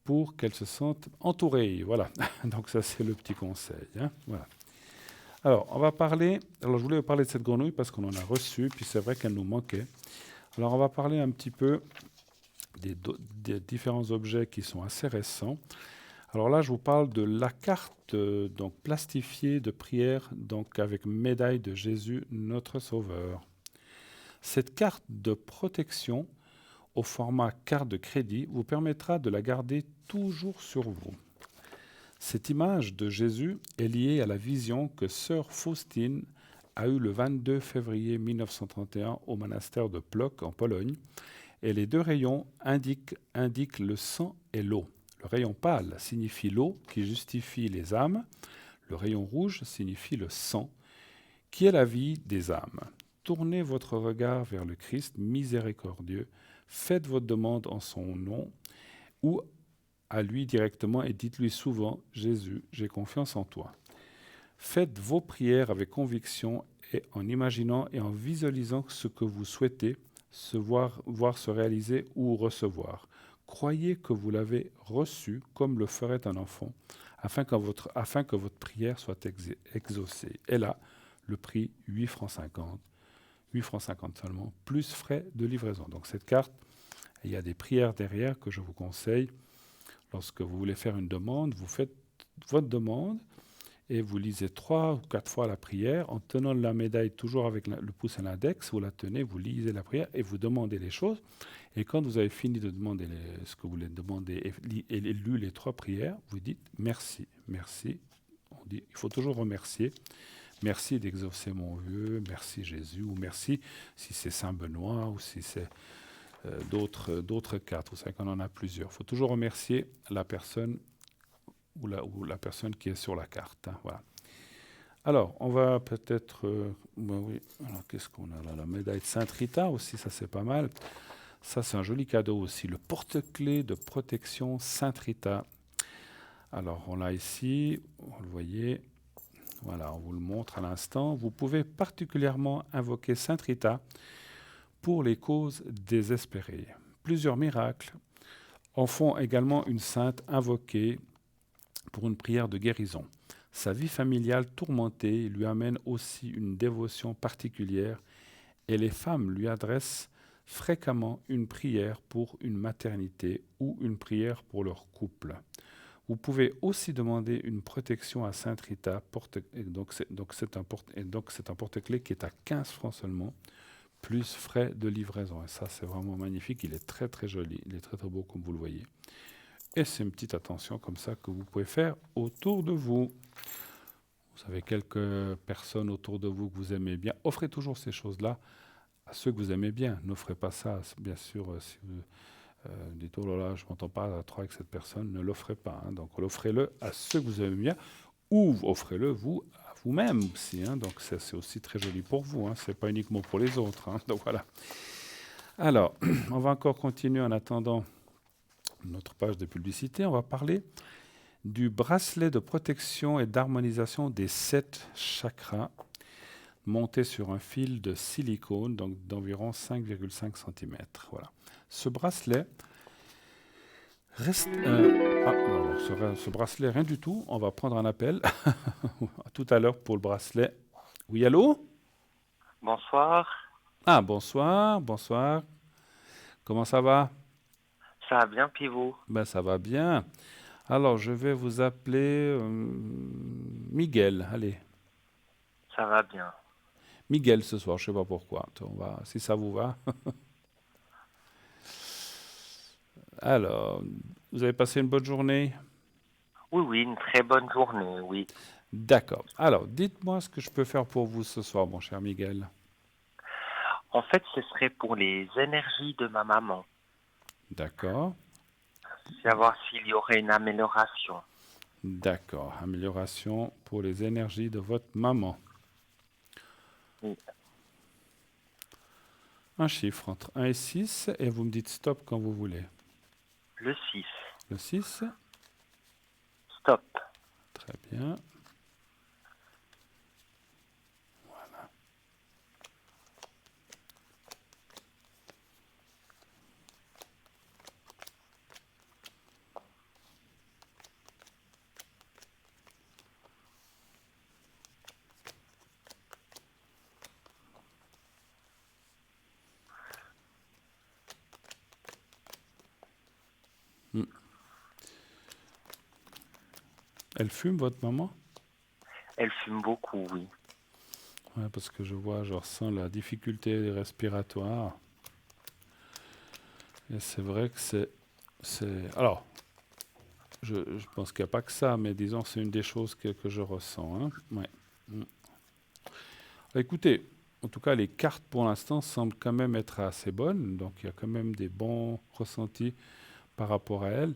pour qu'elle se sente entourée. Voilà, donc ça c'est le petit conseil. Voilà. Alors, on va parler. Alors, je voulais vous parler de cette grenouille parce qu'on en a reçu, puis c'est vrai qu'elle nous manquait. Alors, on va parler un petit peu des différents objets qui sont assez récents. Alors là, je vous parle de la carte donc plastifiée de prière, donc avec médaille de Jésus, notre Sauveur. Cette carte de protection au format carte de crédit vous permettra de la garder toujours sur vous. Cette image de Jésus est liée à la vision que sœur Faustine a eue le 22 février 1931 au monastère de Płock en Pologne. Et les deux rayons indiquent le sang et l'eau. Le rayon pâle signifie l'eau qui justifie les âmes. Le rayon rouge signifie le sang qui est la vie des âmes. Tournez votre regard vers le Christ miséricordieux. Faites votre demande en son nom ou à lui directement et dites-lui souvent « Jésus, j'ai confiance en toi ». Faites vos prières avec conviction et en imaginant et en visualisant ce que vous souhaitez voir se réaliser ou recevoir. Croyez que vous l'avez reçu comme le ferait un enfant, afin que votre prière soit exaucée. Et là, le prix, 8 francs 50. 8 francs 50 seulement, plus frais de livraison. Donc cette carte, il y a des prières derrière que je vous conseille. Lorsque vous voulez faire une demande, vous faites votre demande et vous lisez 3 ou 4 fois la prière en tenant la médaille toujours avec le pouce et l'index. Vous la tenez, vous lisez la prière et vous demandez les choses. Et quand vous avez fini de demander ce que vous voulez demander et lu les 3 prières, vous dites merci, merci. On dit, il faut toujours remercier. Merci d'exaucer mon vœu, merci Jésus, ou merci si c'est Saint Benoît ou si c'est d'autres cartes. Vous savez qu'on en a plusieurs. Il faut toujours remercier la personne ou la personne qui est sur la carte. Voilà. Alors, on va peut-être... oui. Alors, qu'est-ce qu'on a là? La médaille de Sainte Rita aussi, ça c'est pas mal. Ça, c'est un joli cadeau aussi. Le porte-clés de protection Sainte Rita. Alors, on l'a ici, vous le voyez. Voilà, on vous le montre à l'instant. Vous pouvez particulièrement invoquer Sainte Rita pour les causes désespérées. Plusieurs miracles en font également une sainte invoquée pour une prière de guérison. Sa vie familiale tourmentée lui amène aussi une dévotion particulière et les femmes lui adressent fréquemment une prière pour une maternité ou une prière pour leur couple. Vous pouvez aussi demander une protection à Sainte Rita, donc c'est un porte-clés qui est à 15 francs seulement, plus frais de livraison. Et ça, c'est vraiment magnifique. Il est très, très joli. Il est très, très beau, comme vous le voyez. Et c'est une petite attention comme ça que vous pouvez faire autour de vous. Vous avez quelques personnes autour de vous que vous aimez bien. Offrez toujours ces choses-là à ceux que vous aimez bien. N'offrez pas ça, bien sûr, si vous dites « Oh là là, je ne m'entends pas trop avec cette personne », ne l'offrez pas. Donc, offrez-le à ceux que vous aimez bien ou offrez-le vous à vous-même aussi. Donc, c'est aussi très joli pour vous. Ce n'est pas uniquement pour les autres. Donc, voilà. Alors, on va encore continuer en attendant une autre page de publicité. On va parler du bracelet de protection et d'harmonisation des 7 chakras monté sur un fil de silicone, donc d'environ 5,5 cm. Voilà. Ce bracelet reste... non, ce bracelet, rien du tout. On va prendre un appel. À tout à l'heure pour le bracelet. Oui, allô? Bonsoir, Ah, bonsoir, bonsoir. Comment ça va? ça va bien, puis vous? Ben, ça va bien. Alors, je vais vous appeler Miguel. Allez, Ça va bien. Miguel ce soir, je sais pas pourquoi. Si ça vous va. Alors, vous avez passé une bonne journée? Oui, oui, une très bonne journée, oui. D'accord. Alors, dites-moi ce que je peux faire pour vous ce soir, mon cher Miguel. En fait, ce serait pour les énergies de ma maman. D'accord. Savoir s'il y aurait une amélioration. D'accord. Amélioration pour les énergies de votre maman. Oui. Un chiffre entre 1 et 6 et vous me dites stop quand vous voulez. Le 6. Le 6, Stop. très bien. Hmm. Elle fume, votre maman? Elle fume beaucoup, oui. Ouais, parce que je ressens la difficulté respiratoire. Et c'est vrai que alors, je pense qu'il n'y a pas que ça, mais disons, c'est une des choses que je ressens. Hein. Ouais. Mm. Écoutez, en tout cas, les cartes pour l'instant semblent quand même être assez bonnes, donc il y a quand même des bons ressentis par rapport à elle.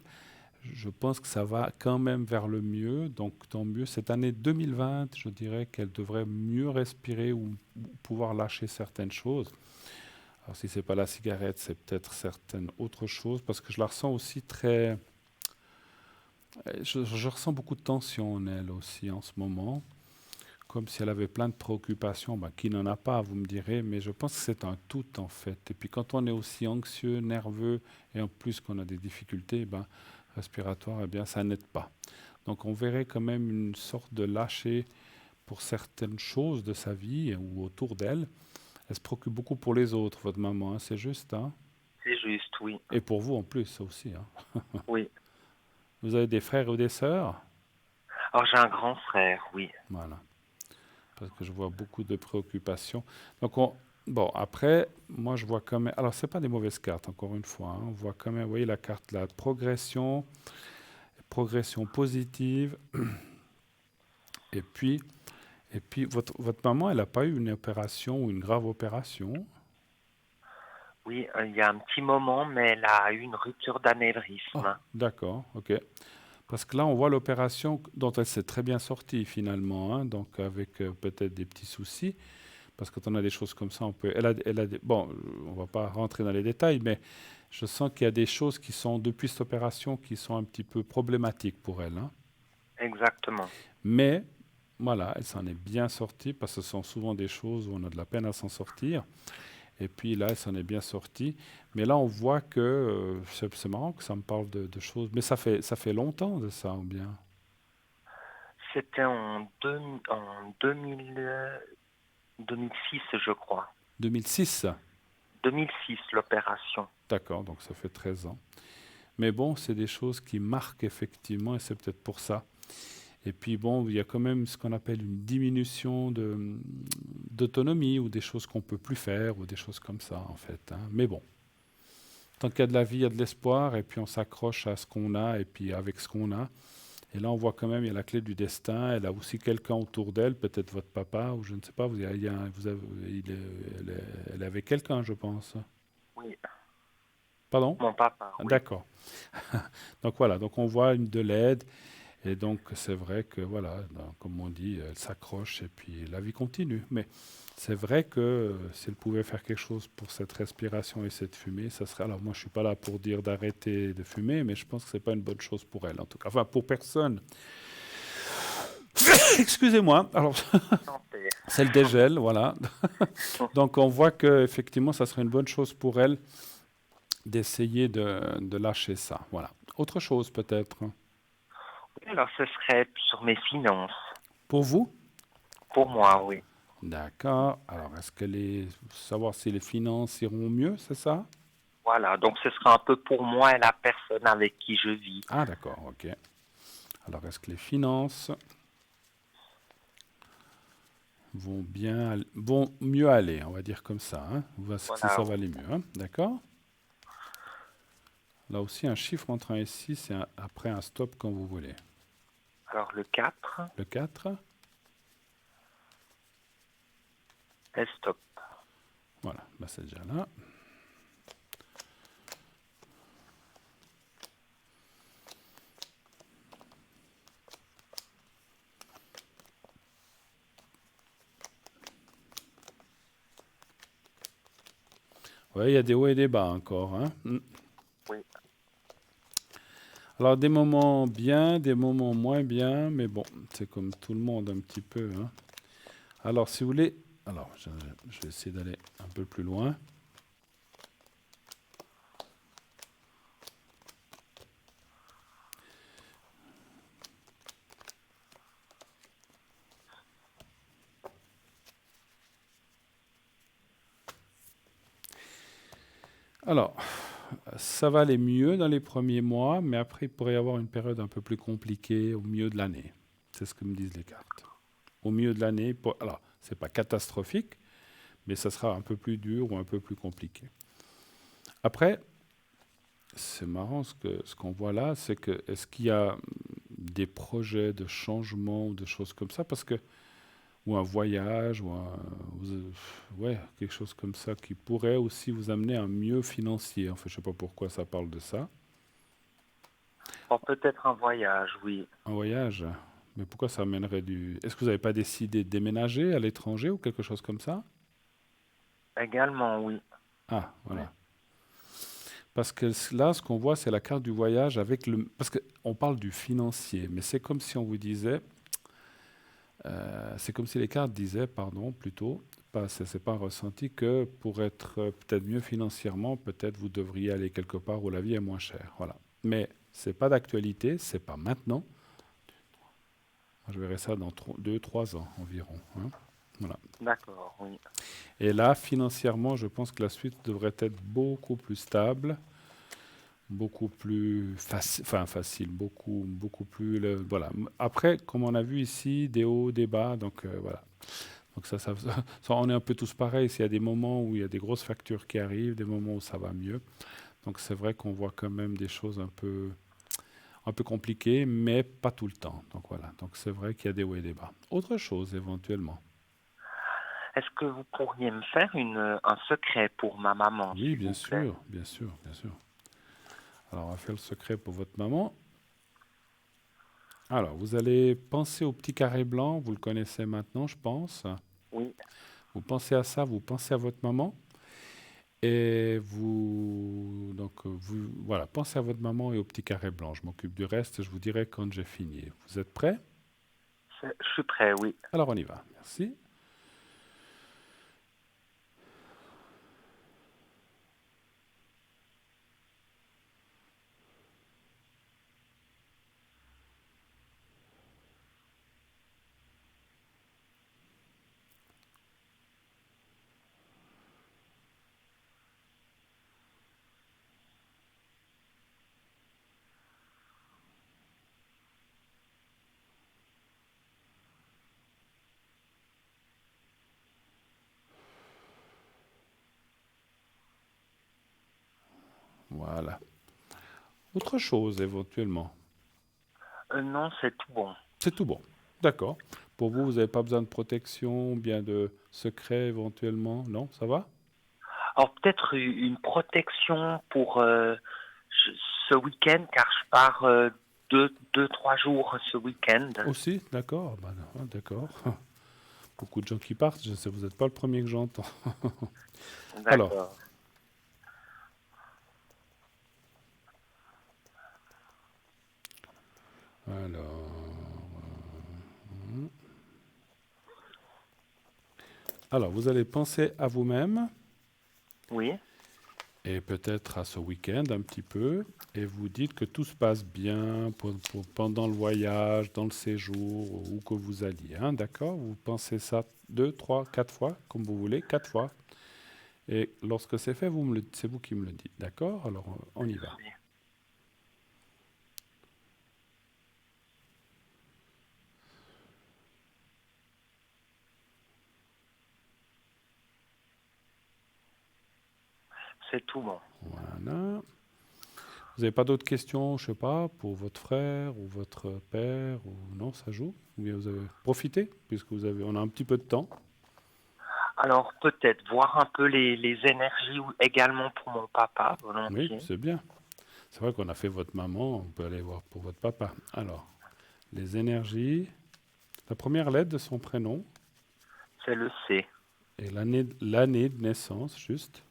Je pense que ça va quand même vers le mieux, donc tant mieux. Cette année 2020, je dirais qu'elle devrait mieux respirer ou pouvoir lâcher certaines choses. Alors si c'est pas la cigarette, c'est peut-être certaines autres choses, parce que je la ressens aussi très... je ressens beaucoup de tension en elle aussi en ce moment, comme si elle avait plein de préoccupations, bah, qui n'en a pas, vous me direz, mais je pense que c'est un tout en fait. Et puis quand on est aussi anxieux, nerveux, et en plus qu'on a des difficultés respiratoires, eh bien ça n'aide pas. Donc on verrait quand même une sorte de lâcher pour certaines choses de sa vie ou autour d'elle. Elle se préoccupe beaucoup pour les autres, votre maman, hein, c'est juste, hein? C'est juste, oui. Et pour vous en plus, ça aussi, hein. Oui. Vous avez des frères ou des sœurs? Alors, j'ai un grand frère, oui. Voilà. Parce que je vois beaucoup de préoccupations. Donc, bon, après, moi, je vois quand même... Alors, ce n'est pas des mauvaises cartes, encore une fois. Hein. On voit quand même, vous voyez la carte là, progression positive. Et puis votre maman, elle n'a pas eu une opération ou une grave opération? Oui, il y a un petit moment, mais elle a eu une rupture d'anévrisme. Ah, d'accord, ok. Parce que là, on voit l'opération dont elle s'est très bien sortie finalement, hein, donc avec peut-être des petits soucis. Parce que quand on a des choses comme ça, on peut. Bon, on va pas rentrer dans les détails, mais je sens qu'il y a des choses qui sont, depuis cette opération, qui sont un petit peu problématiques pour elle. Hein. Exactement. Mais, voilà, elle s'en est bien sortie, parce que ce sont souvent des choses où on a de la peine à s'en sortir. Et puis là, elle s'en est bien sortie. Mais là, on voit que, c'est marrant que ça me parle de choses, mais ça fait longtemps de ça, ou bien? C'était en 2006, je crois. 2006? 2006, l'opération. D'accord, donc ça fait 13 ans. Mais bon, c'est des choses qui marquent effectivement, et c'est peut-être pour ça. Et puis bon, il y a quand même ce qu'on appelle une diminution d'autonomie, ou des choses qu'on ne peut plus faire, ou des choses comme ça, en fait. Hein. Mais bon, tant qu'il y a de la vie, il y a de l'espoir, et puis on s'accroche à ce qu'on a, et puis avec ce qu'on a. Et là, on voit quand même, il y a la clé du destin. Elle a aussi quelqu'un autour d'elle, peut-être votre papa, ou je ne sais pas. Elle avait quelqu'un, je pense. Oui, Pardon? mon papa, oui. D'accord. Donc voilà, donc on voit de l'aide. Et donc, c'est vrai que, voilà, comme on dit, elle s'accroche et puis la vie continue. Mais c'est vrai que si elle pouvait faire quelque chose pour cette respiration et cette fumée, ça serait... Alors, moi, je suis pas là pour dire d'arrêter de fumer, mais je pense que c'est pas une bonne chose pour elle, en tout cas. Enfin, pour personne. Excusez-moi. Alors, Santé. c'est le dégel, voilà. Donc, on voit que effectivement, ça serait une bonne chose pour elle d'essayer de lâcher ça. Voilà. Autre chose, peut-être, Oui, alors ce serait sur mes finances. pour vous? Pour moi, oui. D'accord. Alors, est-ce que savoir si les finances iront mieux, c'est ça? Voilà, donc ce sera un peu pour moi et la personne avec qui je vis. Ah, d'accord, ok. Alors, est-ce que les finances vont mieux aller, on va dire comme ça, hein? On va voir si Voilà, ça va aller mieux, hein? D'accord? Là aussi, un chiffre entre 1 et 6, c'est après un stop quand vous voulez. alors le 4, Le 4, et stop. voilà, bah c'est déjà là. Oui, il y a des hauts et des bas encore, hein? Oui. Alors, des moments bien, des moments moins bien, mais bon, c'est comme tout le monde un petit peu, hein. Alors, si vous voulez, alors, je vais essayer d'aller un peu plus loin. Alors, ça va aller mieux dans les premiers mois, mais après, il pourrait y avoir une période un peu plus compliquée au milieu de l'année. C'est ce que me disent les cartes. Au milieu de l'année, alors, c'est pas catastrophique, mais ça sera un peu plus dur ou un peu plus compliqué. Après, c'est marrant ce qu'on voit là, c'est que est-ce qu'il y a des projets de changement ou de choses comme ça, parce que ou un voyage ouais, quelque chose comme ça qui pourrait aussi vous amener à un mieux financier. Enfin, je sais pas pourquoi ça parle de ça. Bon, peut-être un voyage, oui. Un voyage, mais pourquoi ça amènerait du... Est-ce que vous n'avez pas décidé de déménager à l'étranger ou quelque chose comme ça? Également, oui. Ah, Oui. voilà. Parce que là, ce qu'on voit, c'est la carte du voyage avec le... Parce qu'on parle du financier, mais c'est comme si on vous disait... c'est comme si les cartes disaient, pardon, plutôt, c'est pas un ressenti, que pour être peut-être mieux financièrement, peut-être vous devriez aller quelque part où la vie est moins chère. Voilà. Mais c'est pas d'actualité, c'est pas maintenant. Je verrai ça dans 2-3 ans environ, hein. Voilà. D'accord, oui. Et là, financièrement, je pense que la suite devrait être beaucoup plus stable, beaucoup plus facile, beaucoup plus. Voilà. Après, comme on a vu ici, des hauts, des bas, donc voilà. Donc on est un peu tous pareils. S'il y a des moments où il y a des grosses factures qui arrivent, des moments où ça va mieux. Donc c'est vrai qu'on voit quand même des choses un peu compliquées, mais pas tout le temps. Donc voilà. Donc c'est vrai qu'il y a des hauts et des bas. Autre chose éventuellement. Est-ce que vous pourriez me faire un secret pour ma maman, Oui, s'il bien vous plaît? sûr, bien sûr, bien sûr. Alors on va faire le secret pour votre maman. Alors vous allez penser au petit carré blanc. Vous le connaissez maintenant, je pense. Oui, Vous pensez à ça, vous pensez à votre maman. Et voilà, pensez à votre maman et au petit carré blanc. Je m'occupe du reste, je vous dirai quand j'ai fini. Vous êtes prêts? je suis prêt, oui. Alors on y va. Merci. Voilà. Autre chose éventuellement. Non, c'est tout bon. C'est tout bon. D'accord. Pour vous, vous n'avez pas besoin de protection, bien de secret éventuellement? Non, ça va? Alors peut-être une protection pour ce week-end, car je pars deux, 3 jours ce week-end. Aussi, d'accord. Bah, non, d'accord. Beaucoup de gens qui partent, je sais, vous n'êtes pas le premier que j'entends. Alors, D'accord. hum. Alors, vous allez penser à vous-même Oui, et peut-être à ce week-end un petit peu, et vous dites que tout se passe bien pendant le voyage, dans le séjour, où que vous alliez. Hein, d'accord? Vous pensez ça 2, 3, 4 fois, comme vous voulez, 4 fois. Et lorsque c'est fait, c'est vous qui me le dites. D'accord? Alors, on y va. merci. C'est tout bon. Voilà. Vous n'avez pas d'autres questions, je sais pas, pour votre frère ou votre père ou non, ça joue? Ou bien vous avez profité, puisque on a un petit peu de temps. Alors peut-être voir un peu les énergies également pour mon papa, Oui, volontiers. c'est bien. C'est vrai qu'on a fait votre maman, on peut aller voir pour votre papa. Alors, les énergies, la première lettre de son prénom C'est le C. et l'année de naissance, juste.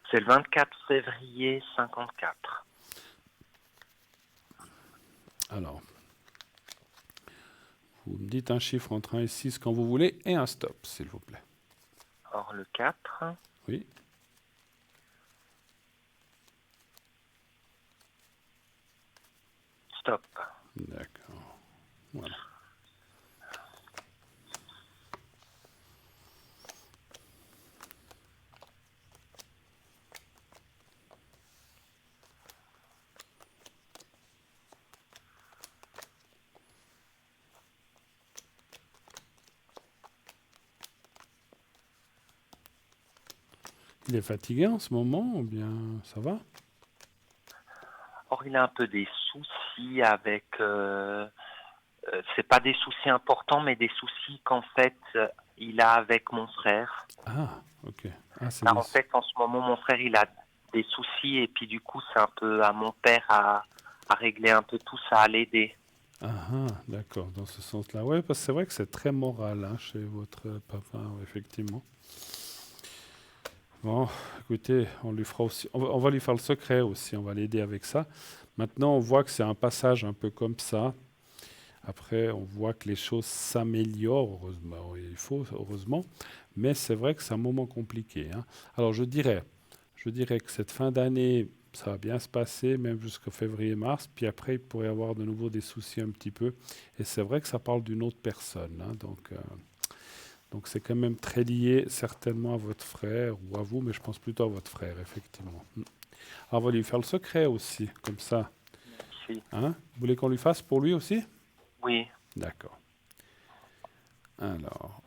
C'est le 24 février 54. Alors, vous me dites un chiffre entre 1 et 6 quand vous voulez et un stop, s'il vous plaît. Or le 4, Oui, stop. d'accord. Voilà. Il est fatigué en ce moment ou bien ça va? Or il a un peu des soucis avec... c'est pas des soucis importants, mais des soucis qu'en fait il a avec mon frère. Ah, ok. Ah, c'est Car des... en fait en ce moment mon frère il a des soucis et puis du coup c'est un peu à mon père à régler un peu tout ça, à l'aider. Ah, ah, d'accord, dans ce sens-là. Oui, parce que c'est vrai que c'est très moral hein, chez votre papa, ouais, effectivement. Bon, écoutez, on lui fera aussi, on va lui faire le secret aussi, on va l'aider avec ça. Maintenant, on voit que c'est un passage un peu comme ça. Après, on voit que les choses s'améliorent, heureusement, oui, il faut, heureusement. Mais c'est vrai que c'est un moment compliqué. Hein. Alors, je dirais que cette fin d'année, ça va bien se passer, même jusqu'au février-mars. Puis après, il pourrait y avoir de nouveau des soucis un petit peu. Et c'est vrai que ça parle d'une autre personne. Hein. Donc c'est quand même très lié certainement à votre frère ou à vous, mais je pense plutôt à votre frère, effectivement. Alors, on va lui faire le secret aussi, comme ça. Merci. Hein? Vous voulez qu'on lui fasse pour lui aussi? Oui. D'accord. Alors,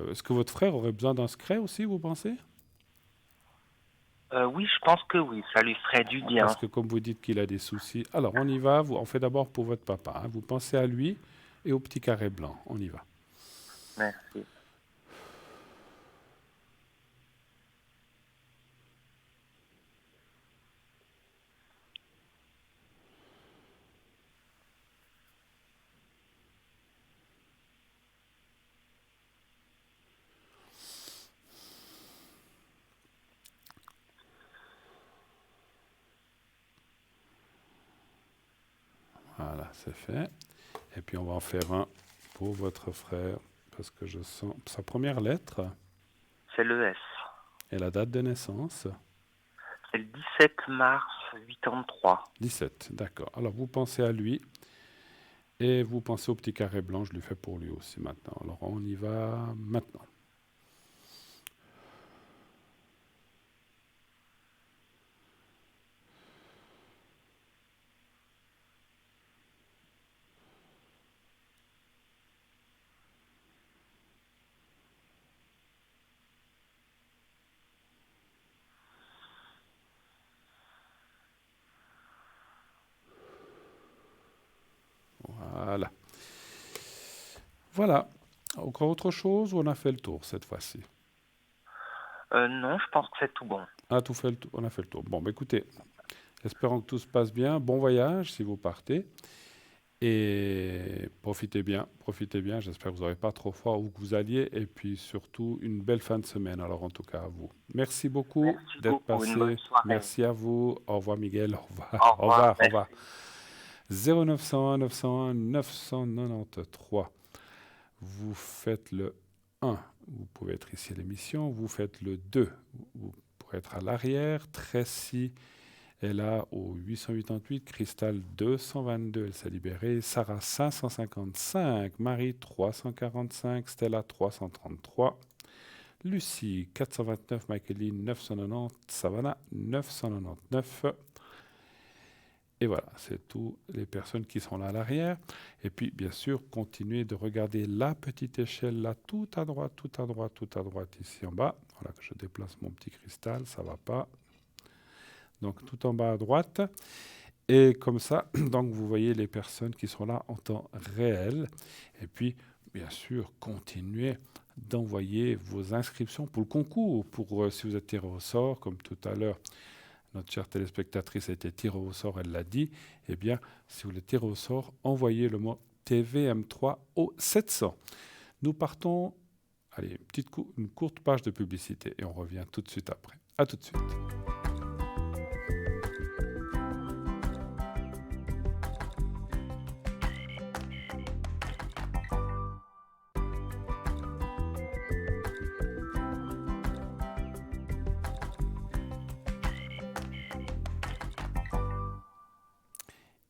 est-ce que votre frère aurait besoin d'un secret aussi, vous pensez? Oui, je pense que oui, ça lui ferait du bien. Parce que comme vous dites qu'il a des soucis. Alors, on y va. On fait d'abord pour votre papa. Hein. Vous pensez à lui et au petit carré blanc. On y va. Merci. Voilà, c'est fait. Et puis, on va en faire un pour votre frère. Parce que je sens sa première lettre C'est le S. et la date de naissance. C'est le 17 mars 83. 17, d'accord. Alors, vous pensez à lui et vous pensez au petit carré blanc. Je lui fais pour lui aussi maintenant. Alors, on y va maintenant. Voilà. Voilà. Encore autre chose ou on a fait le tour cette fois-ci? Non, je pense que c'est tout bon. Ah, tout fait on a fait le tour. Bon, bah, écoutez, Espérons que tout se passe bien. Bon voyage si vous partez. Et profitez bien, profitez bien. J'espère que vous n'aurez pas trop froid où que vous alliez. Et puis surtout, une belle fin de semaine. Alors en tout cas à vous. Merci beaucoup Merci d'être beaucoup, une bonne passé. soirée. Merci à vous. Au revoir Miguel. Au Au revoir. Au revoir, revoir. Au merci. revoir. 0901 901 993. Vous faites le 1. Vous pouvez être ici à l'émission. Vous faites le 2. Vous pourrez être à l'arrière. Tracy est là au 888, Cristal 222, elle s'est libérée, Sarah 555, Marie 345, Stella 333, Lucie 429, Michaeline 990, Savannah 999. Et voilà, c'est toutes les personnes qui sont là à l'arrière. Et puis, bien sûr, continuez de regarder la petite échelle là, tout à droite, tout à droite, tout à droite, ici en bas. Voilà que je déplace mon petit cristal, ça va pas. Donc tout en bas à droite. Et comme ça, donc vous voyez les personnes qui sont là en temps réel. Et puis, bien sûr, continuez d'envoyer vos inscriptions pour le concours, pour si vous êtes tiré au sort, comme tout à l'heure, notre chère téléspectatrice a été tirée au sort, elle l'a dit. Eh bien, si vous voulez tirer au sort, envoyez le mot TVM3 au 700. Nous partons, allez, une courte page de publicité et on revient tout de suite après. À tout de suite.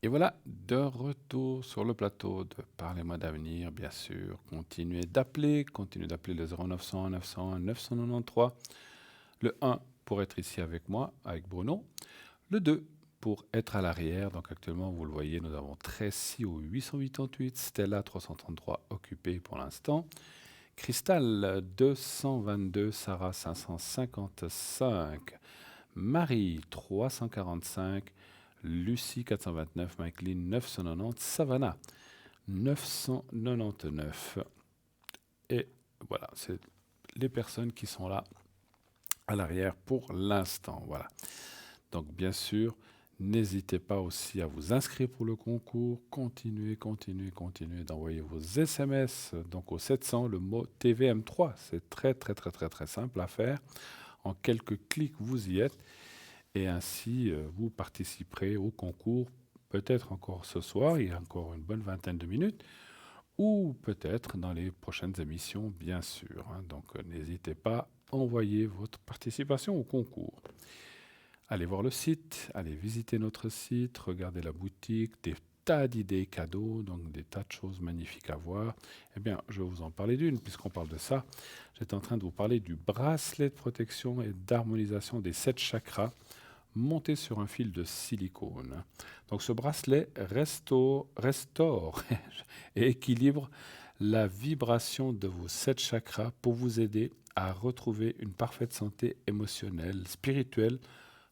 Et voilà, de retour sur le plateau de Parlez-moi d'avenir, bien sûr. Continuez d'appeler le 0900 901 993. Le 1 pour être ici avec moi, avec Bruno. Le 2 pour être à l'arrière. Donc actuellement, vous le voyez, nous avons Tracy au 888, Stella 333 occupée pour l'instant. Cristal 222, Sarah 555, Marie 345, Lucie 429, Michaeline 990, Savannah 999. Et voilà, c'est les personnes qui sont là à l'arrière pour l'instant. Voilà. Donc bien sûr, n'hésitez pas aussi à vous inscrire pour le concours. Continuez d'envoyer vos SMS. Donc au 700, le mot TVM3. C'est très simple à faire. En quelques clics, vous y êtes. Et ainsi, vous participerez au concours, peut-être encore ce soir, il y a encore une bonne vingtaine de minutes, ou peut-être dans les prochaines émissions, bien sûr. Donc, n'hésitez pas à envoyer votre participation au concours. Allez voir le site, allez visiter notre site, regardez la boutique, des tas d'idées cadeaux, donc des tas de choses magnifiques à voir. Eh bien, je vais vous en parler d'une, puisqu'on parle de ça. J'étais en train de vous parler du bracelet de protection et d'harmonisation des 7 chakras, monté sur un fil de silicone. Donc ce bracelet restaure et équilibre la vibration de vos 7 chakras pour vous aider à retrouver une parfaite santé émotionnelle, spirituelle,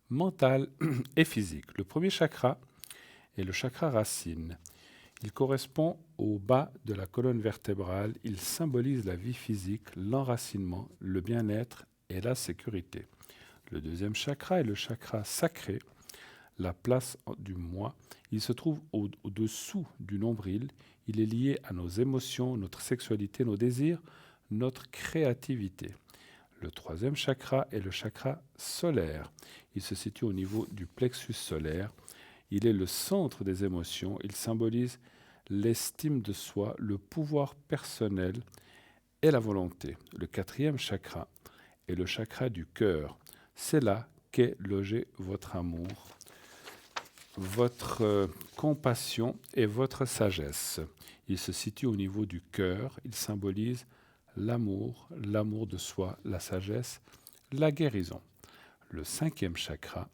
mentale et physique. Le premier chakra est le chakra racine. Il correspond au bas de la colonne vertébrale. Il symbolise la vie physique, l'enracinement, le bien-être et la sécurité. Le deuxième chakra est le chakra sacré, la place du moi. Il se trouve au-dessous du nombril. Il est lié à nos émotions, notre sexualité, nos désirs, notre créativité. Le troisième chakra est le chakra solaire. Il se situe au niveau du plexus solaire. Il est le centre des émotions. Il symbolise l'estime de soi, le pouvoir personnel et la volonté. Le quatrième chakra est le chakra du cœur. C'est là qu'est logé votre amour, votre compassion et votre sagesse. Il se situe au niveau du cœur. Il symbolise l'amour de soi, la sagesse, la guérison. Le cinquième chakra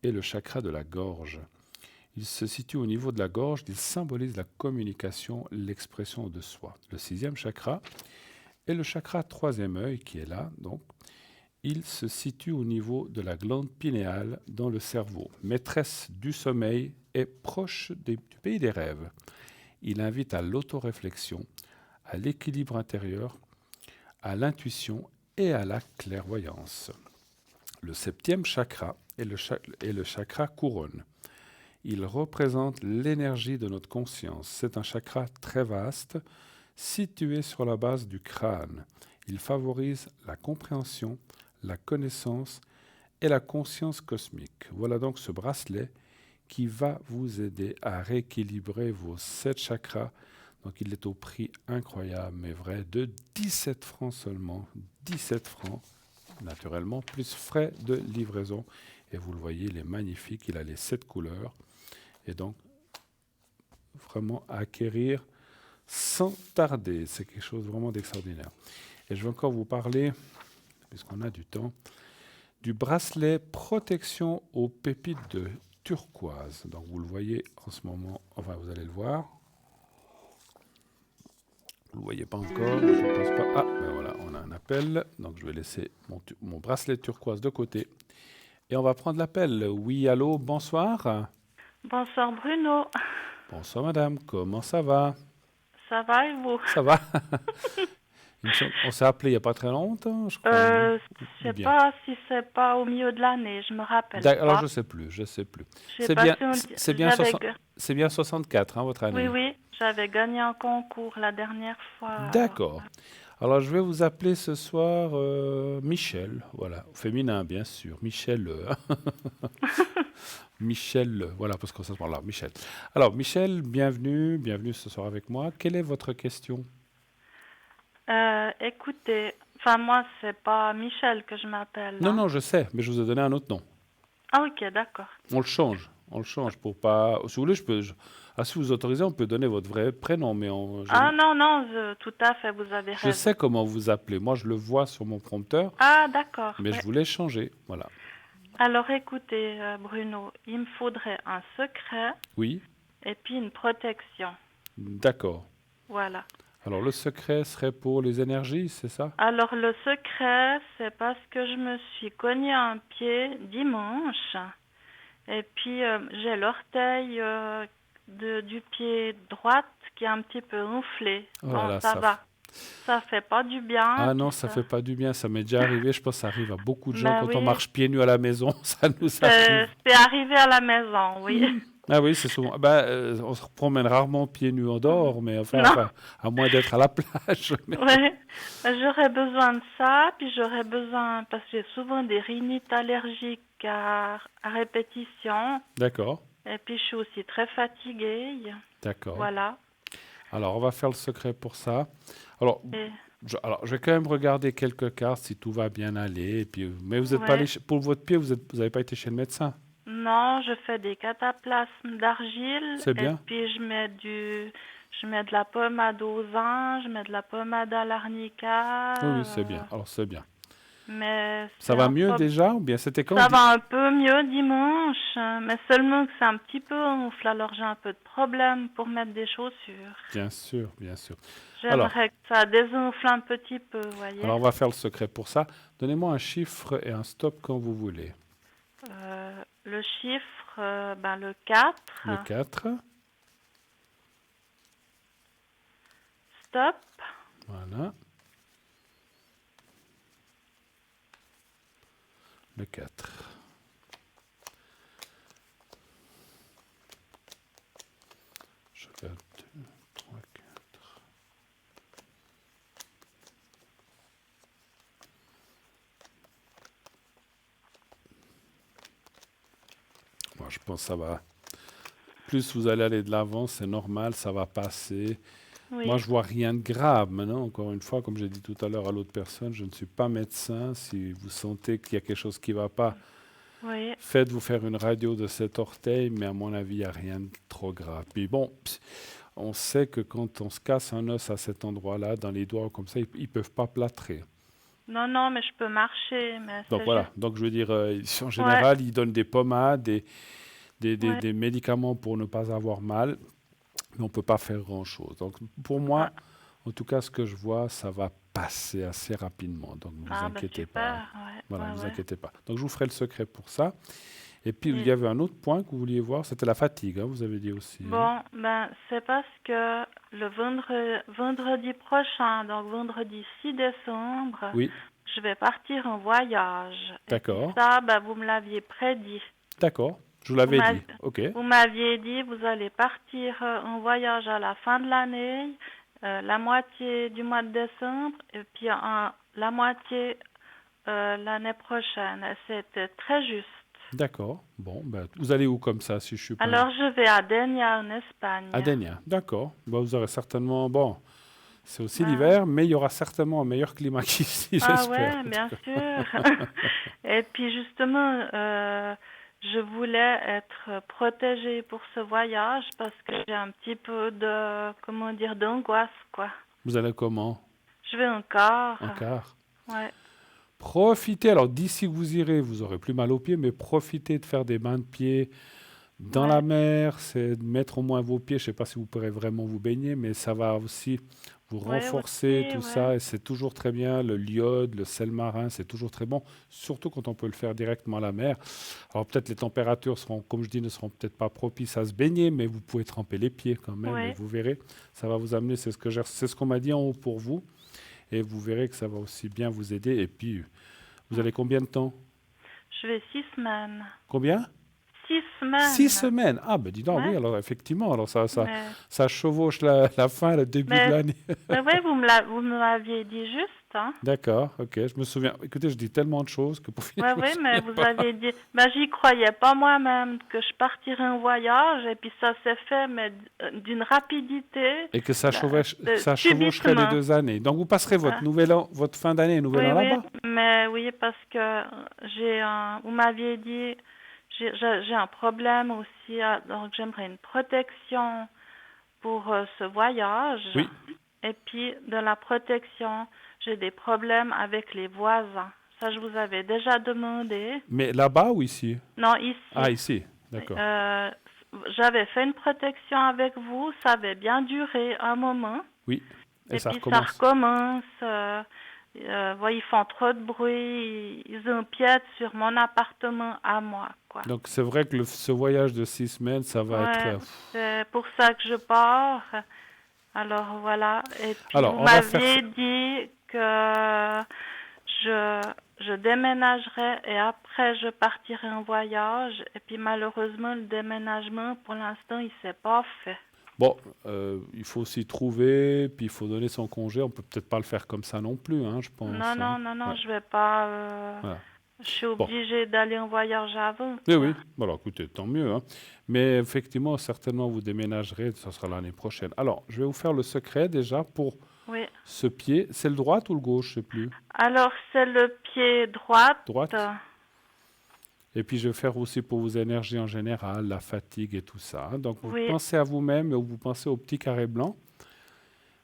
est le chakra de la gorge. Il se situe au niveau de la gorge. Il symbolise la communication, l'expression de soi. Le sixième chakra est le chakra troisième œil qui est là, donc. Il se situe au niveau de la glande pinéale dans le cerveau. Maîtresse du sommeil et proche du pays des rêves. Il invite à l'autoréflexion, à l'équilibre intérieur, à l'intuition et à la clairvoyance. Le septième chakra et le chakra couronne. Il représente l'énergie de notre conscience. C'est un chakra très vaste, situé sur la base du crâne. Il favorise la compréhension, la connaissance et la conscience cosmique. Voilà donc ce bracelet qui va vous aider à rééquilibrer vos 7 chakras. Donc il est au prix incroyable, mais vrai, de 17 francs seulement. 17 francs, naturellement, plus frais de livraison. Et vous le voyez, il est magnifique, il a les 7 couleurs. Et donc, vraiment à acquérir sans tarder. C'est quelque chose vraiment d'extraordinaire. Et je vais encore vous parler, puisqu'on a du temps, du bracelet protection aux pépites de turquoise. Donc vous le voyez en ce moment, enfin vous allez le voir. Vous ne le voyez pas encore, je pense pas. Ah, ben voilà, on a un appel. Donc je vais laisser mon bracelet turquoise de côté. Et on va prendre l'appel. Oui, allô, bonsoir. Bonsoir Bruno, Bonsoir madame, comment ça va? ça va et vous? Ça va. On s'est appelé il n'y a pas très longtemps, je crois. Je sais Bien. pas si c'est pas au milieu de l'année, je me rappelle Alors pas. je sais plus. J'ai C'est bien, passé un- c'est bien, j'avais 60 ga- c'est bien 64, hein, votre année. Oui, j'avais gagné un concours la dernière fois. D'accord. Alors je vais vous appeler ce soir Michel, voilà, au féminin bien sûr, Michel. Michel, voilà, parce que ça se parle là, Michel. Alors Michel, bienvenue ce soir avec moi. Quelle est votre question? Écoutez, enfin moi c'est pas Michel que je m'appelle. Non, hein. non, je sais, mais je vous ai donné un autre nom. Ah ok, d'accord. On le change pour pas. Si vous voulez, si vous autorisez, on peut donner votre vrai prénom, mais Ah non, tout à fait, vous avez je raison. sais comment vous appelez. Moi, je le vois sur mon prompteur, Ah d'accord. mais ouais. je voulais changer. Voilà. Alors écoutez Bruno, il me faudrait un secret Oui, et puis une protection. d'accord. Voilà. Alors, le secret serait pour les énergies, c'est ça? Alors le secret, c'est parce que je me suis cogné un pied dimanche et puis j'ai l'orteil du pied droite qui est un petit peu gonflé. Oh Bon, là là, ça va. Ça fait pas du bien. Ah non, puis ça fait pas du bien. Ça m'est déjà arrivé. Je pense que ça arrive à beaucoup de gens Ben quand on oui. marche pieds nus à la maison. Ça nous arrive. C'est arrivé à la maison, oui. Ah oui, c'est souvent. On se promène rarement pieds nus en dehors, mais Non. enfin, à moins d'être à la plage. mais- Ouais. J'aurais besoin de ça, puis j'aurais besoin, parce que j'ai souvent des rhinites allergiques à répétition. D'accord, Et puis, je suis aussi très fatiguée. d'accord. Voilà. Alors, on va faire le secret pour ça. Alors, Et- je vais quand même regarder quelques cartes si tout va bien aller. Et puis, mais vous êtes pas Ouais. allé pour votre pied, vous n'avez pas été chez le médecin. Non, je fais des cataplasmes d'argile. C'est bien. Et puis, je mets de la pommade au vin, je mets de la pommade à l'arnica. Oui, oui, c'est bien. Alors, c'est bien. Mais Ça c'est va un mieux peu- déjà ou bien c'était quand? Ça va un peu mieux dimanche, mais seulement que c'est un petit peu gonfle, alors j'ai un peu de problème pour mettre des chaussures. Bien sûr, bien sûr. Alors. J'aimerais que ça dégonfle un petit peu, vous voyez. Alors, on va faire le secret pour ça. Donnez-moi un chiffre et un stop quand vous voulez. Le chiffre, le 4. Le 4, Stop. voilà. Le 4. Je regarde 2, 3, 4. Moi, je pense que ça va. Plus vous allez aller de l'avant, c'est normal, ça va passer. Oui. Moi, je vois rien de grave. Maintenant, encore une fois, comme j'ai dit tout à l'heure à l'autre personne, je ne suis pas médecin. Si vous sentez qu'il y a quelque chose qui ne va pas, Oui. faites-vous faire une radio de cet orteil, mais à mon avis, il n'y a rien de trop grave. Puis bon, on sait que quand on se casse un os à cet endroit-là, dans les doigts comme ça, ils ne peuvent pas plâtrer. Non, mais je peux marcher. Mais Donc c'est voilà, juste- donc je veux dire, en général, ils donnent des pommades, des médicaments pour ne pas avoir mal, mais on ne peut pas faire grand-chose. Donc pour moi, en tout cas, ce que je vois, ça va passer assez rapidement. Donc ne vous inquiétez pas. Ouais, Voilà, ne vous ouais. inquiétez pas. Donc je vous ferai le secret pour ça. Et puis il Mm. y avait un autre point que vous vouliez voir, c'était la fatigue, hein, vous avez dit aussi. hein. Bon, c'est parce que le vendredi prochain, donc vendredi 6 décembre, Oui, je vais partir en voyage. Et puis D'accord. ça, vous me l'aviez prédit. D'accord. Je vous l'avais dit. OK. Vous m'aviez dit, vous allez partir en voyage à la fin de l'année, la moitié du mois de décembre, et puis la moitié l'année prochaine. Et c'était très juste. D'accord. Bon, vous allez où comme ça, si je suis pas... Alors, je vais à Denia, en Espagne. À Dénia. D'accord. Vous aurez certainement... Bon, c'est aussi Ouais. l'hiver, mais il y aura certainement un meilleur climat qu'ici, Ah j'espère. ouais, bien sûr. Et puis justement, je voulais être protégée pour ce voyage parce que j'ai un petit peu d'angoisse, quoi. Vous allez comment? Je vais en car. En car? Ouais. Profitez, alors d'ici que vous irez, vous aurez plus mal aux pieds, mais profitez de faire des bains de pieds dans la Ouais. mer, c'est de mettre au moins vos pieds, je ne sais pas si vous pourrez vraiment vous baigner, mais ça va aussi vous Ouais, renforcer aussi, tout ouais. ça, et c'est toujours très bien, le l'iode, le sel marin, c'est toujours très bon, surtout quand on peut le faire directement à la mer. Alors peut-être les températures seront, comme je dis, ne seront peut-être pas propices à se baigner, mais vous pouvez tremper les pieds quand même, et Ouais. vous verrez, ça va vous amener, c'est ce qu'on m'a dit en haut pour vous, et vous verrez que ça va aussi bien vous aider, et puis vous avez combien de temps? Je vais 6 semaines. Combien? 6 semaines. 6 semaines. Ah, ben dis donc, oui, Ouais. alors effectivement, alors Mais, ça chevauche la fin, le début de mais, l'année. mais ouais, vous me l'aviez dit juste, hein. D'accord, ok, je me souviens. Écoutez, je dis tellement de choses que pour finir, Ouais, je me oui, mais souviens vous pas. avez dit, j'y croyais pas moi-même que je partirais en voyage et puis ça s'est fait, mais d'une rapidité, Et que ça chevaucherait les subitement. 2 années. Donc vous passerez votre Ah. nouvel an, votre fin d'année et nouvel Oui, an oui, là-bas. mais oui, parce que vous m'aviez dit, j'ai un problème aussi, donc j'aimerais une protection pour ce voyage. Oui. Et puis, de la protection, j'ai des problèmes avec les voisins. Ça, je vous avais déjà demandé. Mais là-bas ou ici? Non, ici. Ah, ici, d'accord. J'avais fait une protection avec vous, ça avait bien duré un moment. Oui, et ça puis ça recommence. recommence. Ils font trop de bruit, ils empiètent sur mon appartement à moi, quoi. Donc c'est vrai que ce voyage de 6 semaines, ça va Ouais, être... c'est pour ça que je pars. Alors voilà. Et puis Alors, vous on va faire m'aviez ça. dit que je déménagerai et après je partirai en voyage. Et puis malheureusement, le déménagement, pour l'instant, il s'est pas fait. Bon, il faut s'y trouver, puis il faut donner son congé. On peut peut-être pas le faire comme ça non plus, hein, je pense. Non, Ouais. je vais pas. Voilà. Je suis Bon. obligée d'aller en voyage avant. Oui, quoi. oui. Bon, alors écoutez, tant mieux, hein. Mais effectivement, certainement, vous déménagerez, ça sera l'année prochaine. Alors, je vais vous faire le secret déjà pour Oui. ce pied. C'est le droit ou le gauche, je sais plus. Alors c'est le pied droite. Droite. Et puis, je vais faire aussi pour vos énergies en général, la fatigue et tout ça, hein. Donc, vous Oui. pensez à vous-même et vous pensez au petit carré blanc.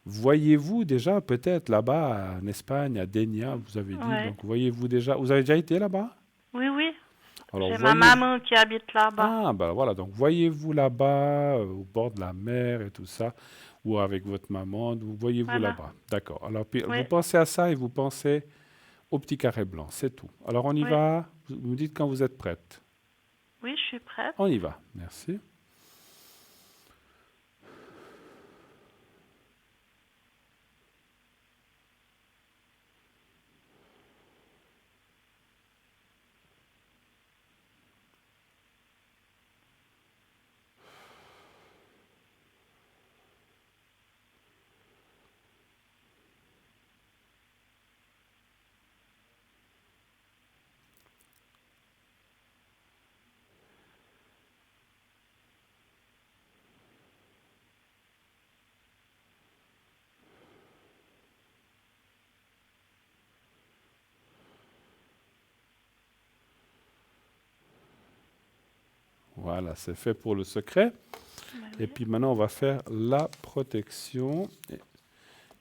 Voyez-vous déjà peut-être là-bas en Espagne, à Dénia, vous avez dit. Ouais. Donc, voyez-vous déjà. Vous avez déjà été là-bas? Oui, oui. Alors, J'ai ma maman qui habite là-bas. Ah, ben voilà, donc voyez-vous là-bas, au bord de la mer et tout ça, ou avec votre maman, voyez-vous Voilà. là-bas. D'accord. Alors, puis, Oui. vous pensez à ça et vous pensez au petit carré blanc, c'est tout. Alors, on y Oui. va. Vous me dites quand vous êtes prête. Oui, je suis prête. On y va. Merci. Voilà, c'est fait pour le secret. Et puis maintenant, on va faire la protection. Et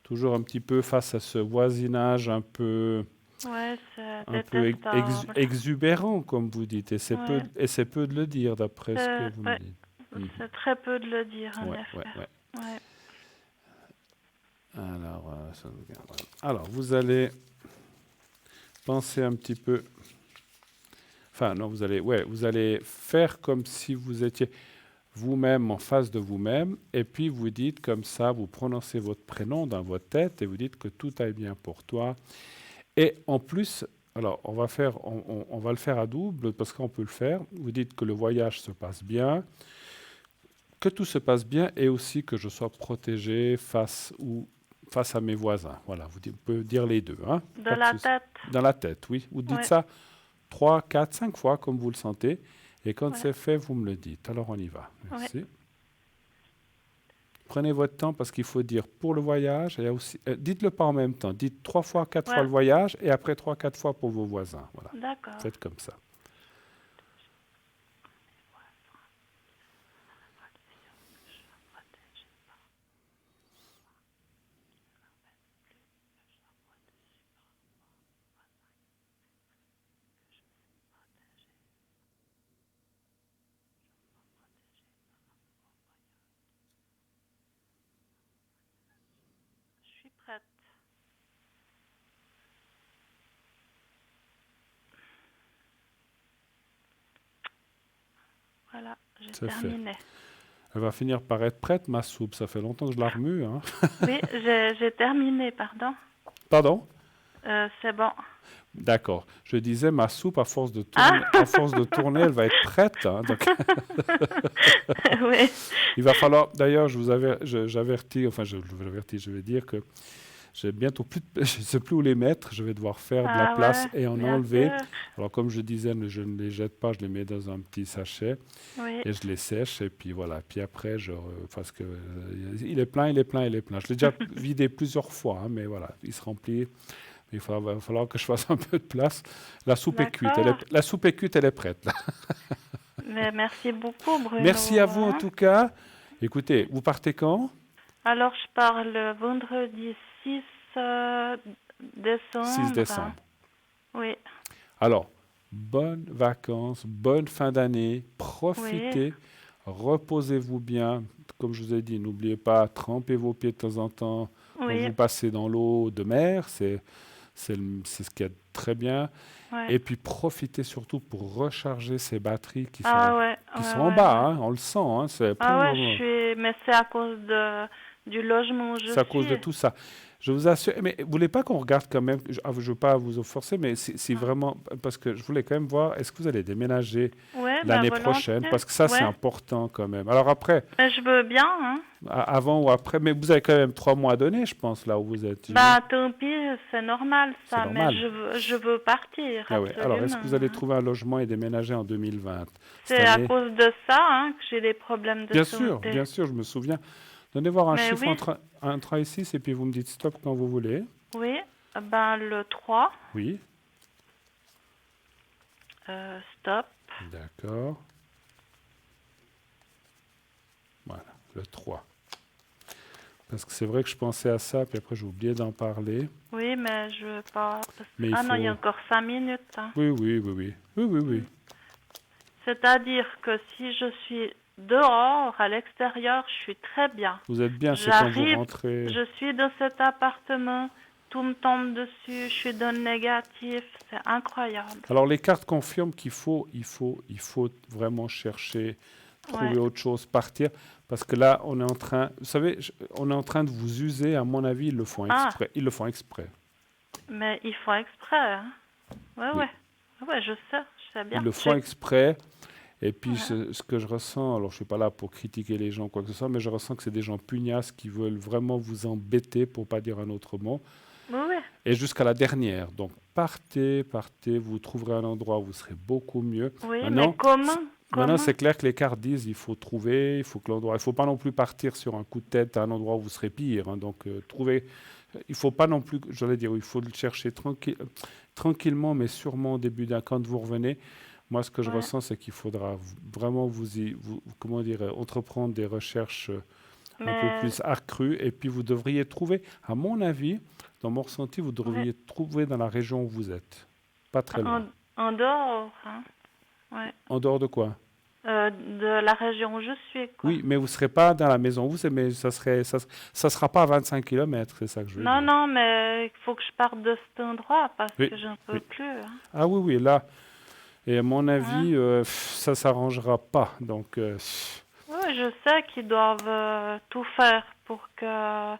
toujours un petit peu face à ce voisinage un peu, Ouais, c'est un peu détestable. exubérant, comme vous dites. Et c'est Ouais. c'est peu de le dire, d'après ce que vous me Ouais. dites. Mhm. C'est très peu de le dire, en Ouais, effet. ouais, ouais. Ouais. Alors, voilà. Alors, vous allez penser un petit peu. Enfin, non, vous allez faire comme si vous étiez vous-même en face de vous-même, et puis vous dites comme ça, vous prononcez votre prénom dans votre tête et vous dites que tout aille bien pour toi Et en plus, alors on va le faire à double parce qu'on peut le faire. Vous dites que le voyage se passe bien, que tout se passe bien et aussi que je sois protégé face à mes voisins. Voilà, vous pouvez dire les deux. Hein, De pas de la souci. tête. Dans la tête, oui. Vous dites Ouais, ça 3, 4, 5 fois comme vous le sentez. Et quand ouais, c'est fait, vous me le dites. Alors on y va. ouais. Merci. Prenez votre temps parce qu'il faut dire pour le voyage. Et aussi, dites-le pas en même temps. Dites 3 fois, 4 fois Ouais, le voyage et après 3, 4 fois pour vos voisins. Voilà. d'accord. Faites comme ça. Je suis prête. Voilà, j'ai C'est fait. terminé. Elle va finir par être prête, ma soupe. Ça fait longtemps que je la remue. Hein. Oui, j'ai terminé, pardon. Pardon? C'est bon. D'accord. Je disais, ma soupe, Ah, à force de tourner, elle va être prête. Hein. Donc, oui. il va falloir, d'ailleurs, j'avertis, je vais dire que j'ai bientôt je ne sais plus où les mettre. Je vais devoir faire de la Ah place ouais, et en bien enlever. sûr. Alors, comme je disais, je ne les jette pas, je les mets dans un petit sachet Oui, et je les sèche. Et puis voilà. Puis après, parce que il est plein, il est plein, il est plein. Je l'ai déjà vidé plusieurs fois, hein, mais voilà, il se remplit. Va falloir que je fasse un peu de place. La soupe est cuite. d'accord. La soupe est cuite, elle est prête. Là. Mais merci beaucoup, Bruno. Merci à vous en Hein. tout cas. Écoutez, vous partez quand? Alors, je pars le vendredi 6 6 décembre. décembre. Oui, Alors, bonnes vacances, bonne fin d'année. oui, Profitez, reposez-vous bien. Comme je vous ai dit, n'oubliez pas, trempez vos pieds de temps en temps quand oui, vous passez dans l'eau de mer. C'est ce qui est très bien. ouais. Et puis profitez surtout pour recharger ces batteries Ah ouais, qui ouais, sont en ouais, bas. ouais. Hein, on le sent. Hein, Ah ouais, mais c'est à cause du logement où je c'est à cause de suis. tout ça. Je vous assure, mais vous voulez pas qu'on regarde quand même, je ne veux pas vous forcer, mais si Ah. vraiment, parce que je voulais quand même voir, est-ce que vous allez déménager Ouais, ben l'année prochaine? volontiers. Parce que ça, c'est Ouais, important quand même. Alors après, mais je veux bien, hein. avant ou après, mais vous avez quand même 3 mois à donner, je pense, là où vous êtes. Bah, tant pis, c'est normal C'est ça, mais normal. je veux partir, Ah ouais. Alors, est-ce absolument. que vous allez Hein. trouver un logement et déménager en 2020? Cette C'est à année? cause de ça, hein, que j'ai des problèmes de santé. Bien sûr, je me souviens. Donnez voir un Mais chiffre oui, entre 1 et 6 et puis vous me dites stop quand vous voulez. oui, ben le 3, Oui, stop. d'accord. Voilà, le 3. Parce que c'est vrai que je pensais à ça, puis après j'ai oublié d'en parler. Oui, mais je veux pas. Mais il Ah non, il y a faut... encore 5 minutes. Hein. Oui, oui, oui, oui. Oui, oui, oui. C'est-à-dire que si je suis dehors, à l'extérieur, je suis très bien. Vous êtes bien, c'est quand vous J'arrive, rentrez... je suis dans cet appartement, tout me tombe dessus, je suis dans le négatif, c'est incroyable. Alors les cartes confirment il faut vraiment chercher, trouver Ouais. autre chose, partir. Parce que là, on est en train... Vous savez, on est en train de vous user, à mon avis, ils le font Ah, exprès. Ils le font exprès. mais ils font exprès. Hein. Ouais, Oui. ouais. Ouais, je sais bien. Ils le font exprès. Et puis, Ouais. ce que je ressens, alors je ne suis pas là pour critiquer les gens, quoi que ce soit, mais je ressens que c'est des gens pugnaces qui veulent vraiment vous embêter, pour ne pas dire un autre mot, Oui, oui. et jusqu'à la dernière. Donc, partez, vous trouverez un endroit où vous serez beaucoup mieux. Oui, mais Maintenant, comment? c'est clair que les cartes disent il faut trouver, il faut que l'endroit, il ne faut pas non plus partir sur un coup de tête à un endroit où vous serez pire. Hein. Donc, trouver, il ne faut pas non plus, j'allais dire, il faut le chercher tranquillement, mais sûrement au début quand vous revenez. Moi, ce que je Ouais. ressens, c'est qu'il faudra vraiment comment dire, entreprendre des recherches un peu Mais plus accrues. Et puis, vous devriez trouver, à mon avis, dans mon ressenti, vous devriez trouver dans la région où vous êtes. Pas très loin. en dehors, hein. Ouais. En dehors de quoi? De la région où je suis, quoi. Oui, mais vous ne serez pas dans la maison où vous êtes, mais ça sera pas à 25 km, c'est ça que je veux Non, dire. non, mais il faut que je parte de cet endroit parce Oui, que j'en peux oui. plus. Hein. Ah oui, oui, là, et à mon Hein. avis, ça s'arrangera pas. Donc, Oui, je sais qu'ils doivent tout faire pour que...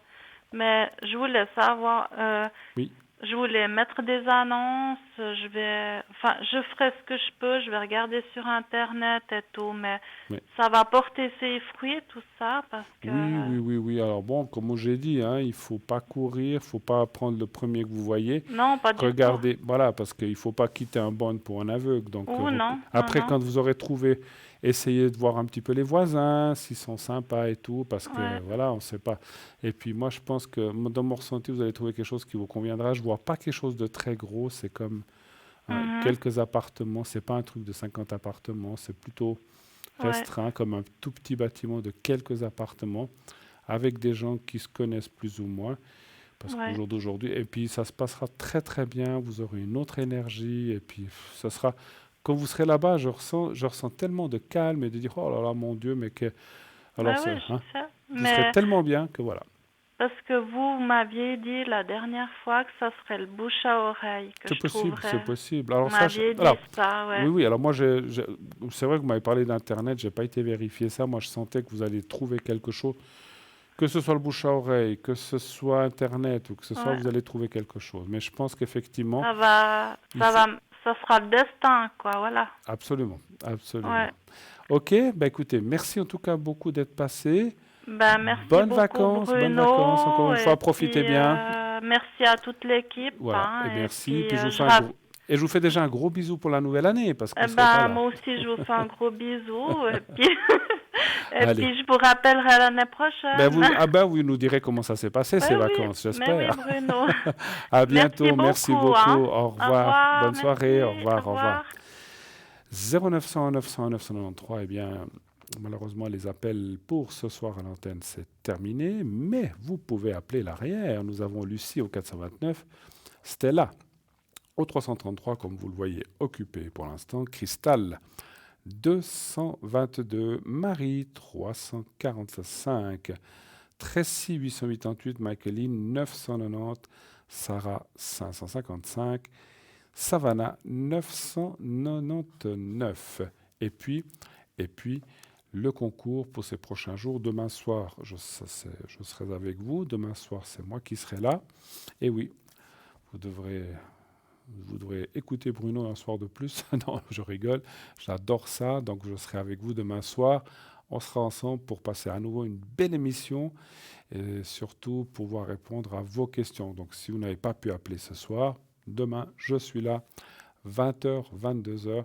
Mais je voulais savoir, oui. je voulais mettre des annonces, je ferai ce que je peux, je vais regarder sur Internet et tout, mais Oui. ça va porter ses fruits, tout ça, parce que... Oui. Alors bon, comme j'ai dit, hein, il faut pas courir, faut pas prendre le premier que vous voyez. Non, pas du tout. Regardez, voilà, parce qu'il faut pas quitter un borne pour un aveugle. Donc, après, non. quand vous aurez trouvé, essayez de voir un petit peu les voisins, s'ils sont sympas et tout, parce que voilà, on ne sait pas. Et puis moi, je pense que dans mon ressenti, vous allez trouver quelque chose qui vous conviendra. Je vois pas quelque chose de très gros, c'est comme quelques appartements, c'est pas un truc de 50 appartements, c'est plutôt restreint, comme un tout petit bâtiment de quelques appartements, avec des gens qui se connaissent plus ou moins. Parce qu'au jour d'aujourd'hui, et puis ça se passera très très bien, vous aurez une autre énergie, et puis ça sera, quand vous serez là-bas, je ressens tellement de calme et de dire, oh là là, mon Dieu, mais que... Alors, vous serez tellement bien que voilà. Parce que vous m'aviez dit la dernière fois que ça serait le bouche à oreille que je trouverais. C'est possible. Alors, vous m'aviez dit ça, Oui, alors moi, c'est vrai que vous m'avez parlé d'Internet, je n'ai pas été vérifier ça, moi je sentais que vous alliez trouver quelque chose. Que ce soit le bouche à oreille, que ce soit Internet ou que ce soit, vous allez trouver quelque chose. Mais je pense qu'effectivement... Ça sera le destin, quoi, voilà. Absolument. Ouais. Ok, écoutez, merci en tout cas beaucoup d'être passé. Merci bonnes beaucoup, vacances, Bruno, bonnes vacances, encore une fois, profitez bien. Merci à toute l'équipe. Voilà, et merci. Puis je vous fais je déjà un gros bisou pour la nouvelle année. Parce que moi aussi, je vous fais un gros bisou. Et puis je vous rappellerai l'année prochaine. Vous nous direz comment ça s'est passé, ces vacances, j'espère. Mais oui, Bruno. À bientôt, merci beaucoup. Au revoir. Bonne soirée, merci. Au revoir. 0900 900 993, eh bien, malheureusement, les appels pour ce soir à l'antenne, c'est terminé. Mais vous pouvez appeler l'arrière. Nous avons Lucie au 429, Stella au 333, comme vous le voyez, occupé pour l'instant. Cristal, 222. Marie, 345. Tracy, 888. Michaeline, 990. Sarah, 555. Savannah, 999. Et puis, le concours pour ces prochains jours. Demain soir, je serai avec vous. Demain soir, c'est moi qui serai là. Et oui, vous devrez écouter Bruno un soir de plus. Non, je rigole. J'adore ça. Donc, je serai avec vous demain soir. On sera ensemble pour passer à nouveau une belle émission et surtout pouvoir répondre à vos questions. Donc, si vous n'avez pas pu appeler ce soir, demain, je suis là, 20h, 22h.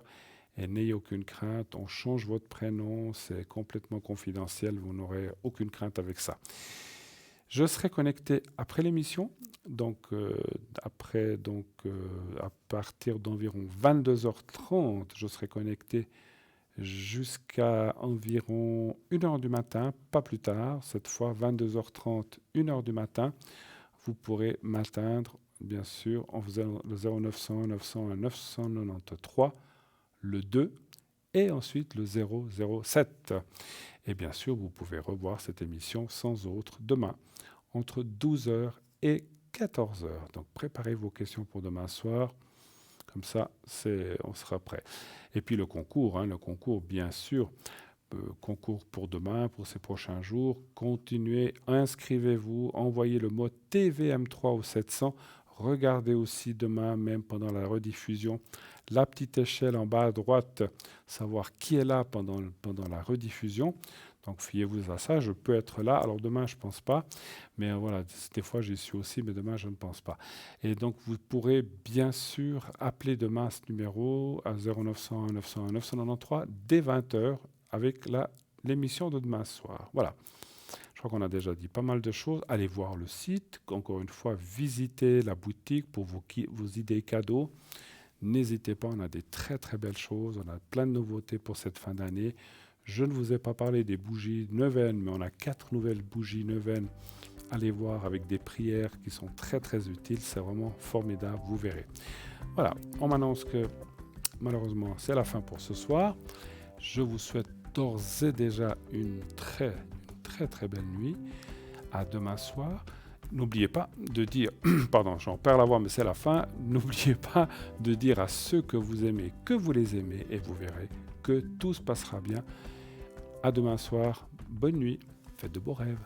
Et n'ayez aucune crainte, on change votre prénom, c'est complètement confidentiel, vous n'aurez aucune crainte avec ça. Je serai connecté après l'émission, à partir d'environ 22h30, je serai connecté jusqu'à environ 1h du matin, pas plus tard, cette fois 22h30, 1h du matin, vous pourrez m'atteindre, bien sûr, en faisant le 0900 901 993, le 2 et ensuite le 007. Et bien sûr, vous pouvez revoir cette émission sans autre demain, entre 12h et 14h. Donc préparez vos questions pour demain soir, comme ça on sera prêt. Et puis le concours, bien sûr, concours pour demain, pour ces prochains jours. Continuez, inscrivez-vous, envoyez le mot TVM3 au 700. Regardez aussi demain, même pendant la rediffusion, la petite échelle en bas à droite, savoir qui est là pendant la rediffusion. Donc, fiez-vous à ça. Je peux être là. Alors, demain, je ne pense pas. Mais voilà, des fois, j'y suis aussi, mais demain, je ne pense pas. Et donc, vous pourrez bien sûr appeler demain ce numéro à 0900 901 993 dès 20h avec l'émission de demain soir. Voilà. Je crois qu'on a déjà dit pas mal de choses. Allez voir le site. Encore une fois, visitez la boutique pour vos idées cadeaux. N'hésitez pas, on a des très très belles choses. On a plein de nouveautés pour cette fin d'année. Je ne vous ai pas parlé des bougies neuvaines, mais on a 4 nouvelles bougies neuvaines. Allez voir avec des prières qui sont très très utiles. C'est vraiment formidable, vous verrez. Voilà, on m'annonce que malheureusement c'est la fin pour ce soir. Je vous souhaite d'ores et déjà une très très belle nuit. À demain soir. N'oubliez pas de dire, pardon, j'en perds la voix, mais c'est la fin. N'oubliez pas de dire à ceux que vous aimez que vous les aimez et vous verrez que tout se passera bien. À demain soir. Bonne nuit. Faites de beaux rêves.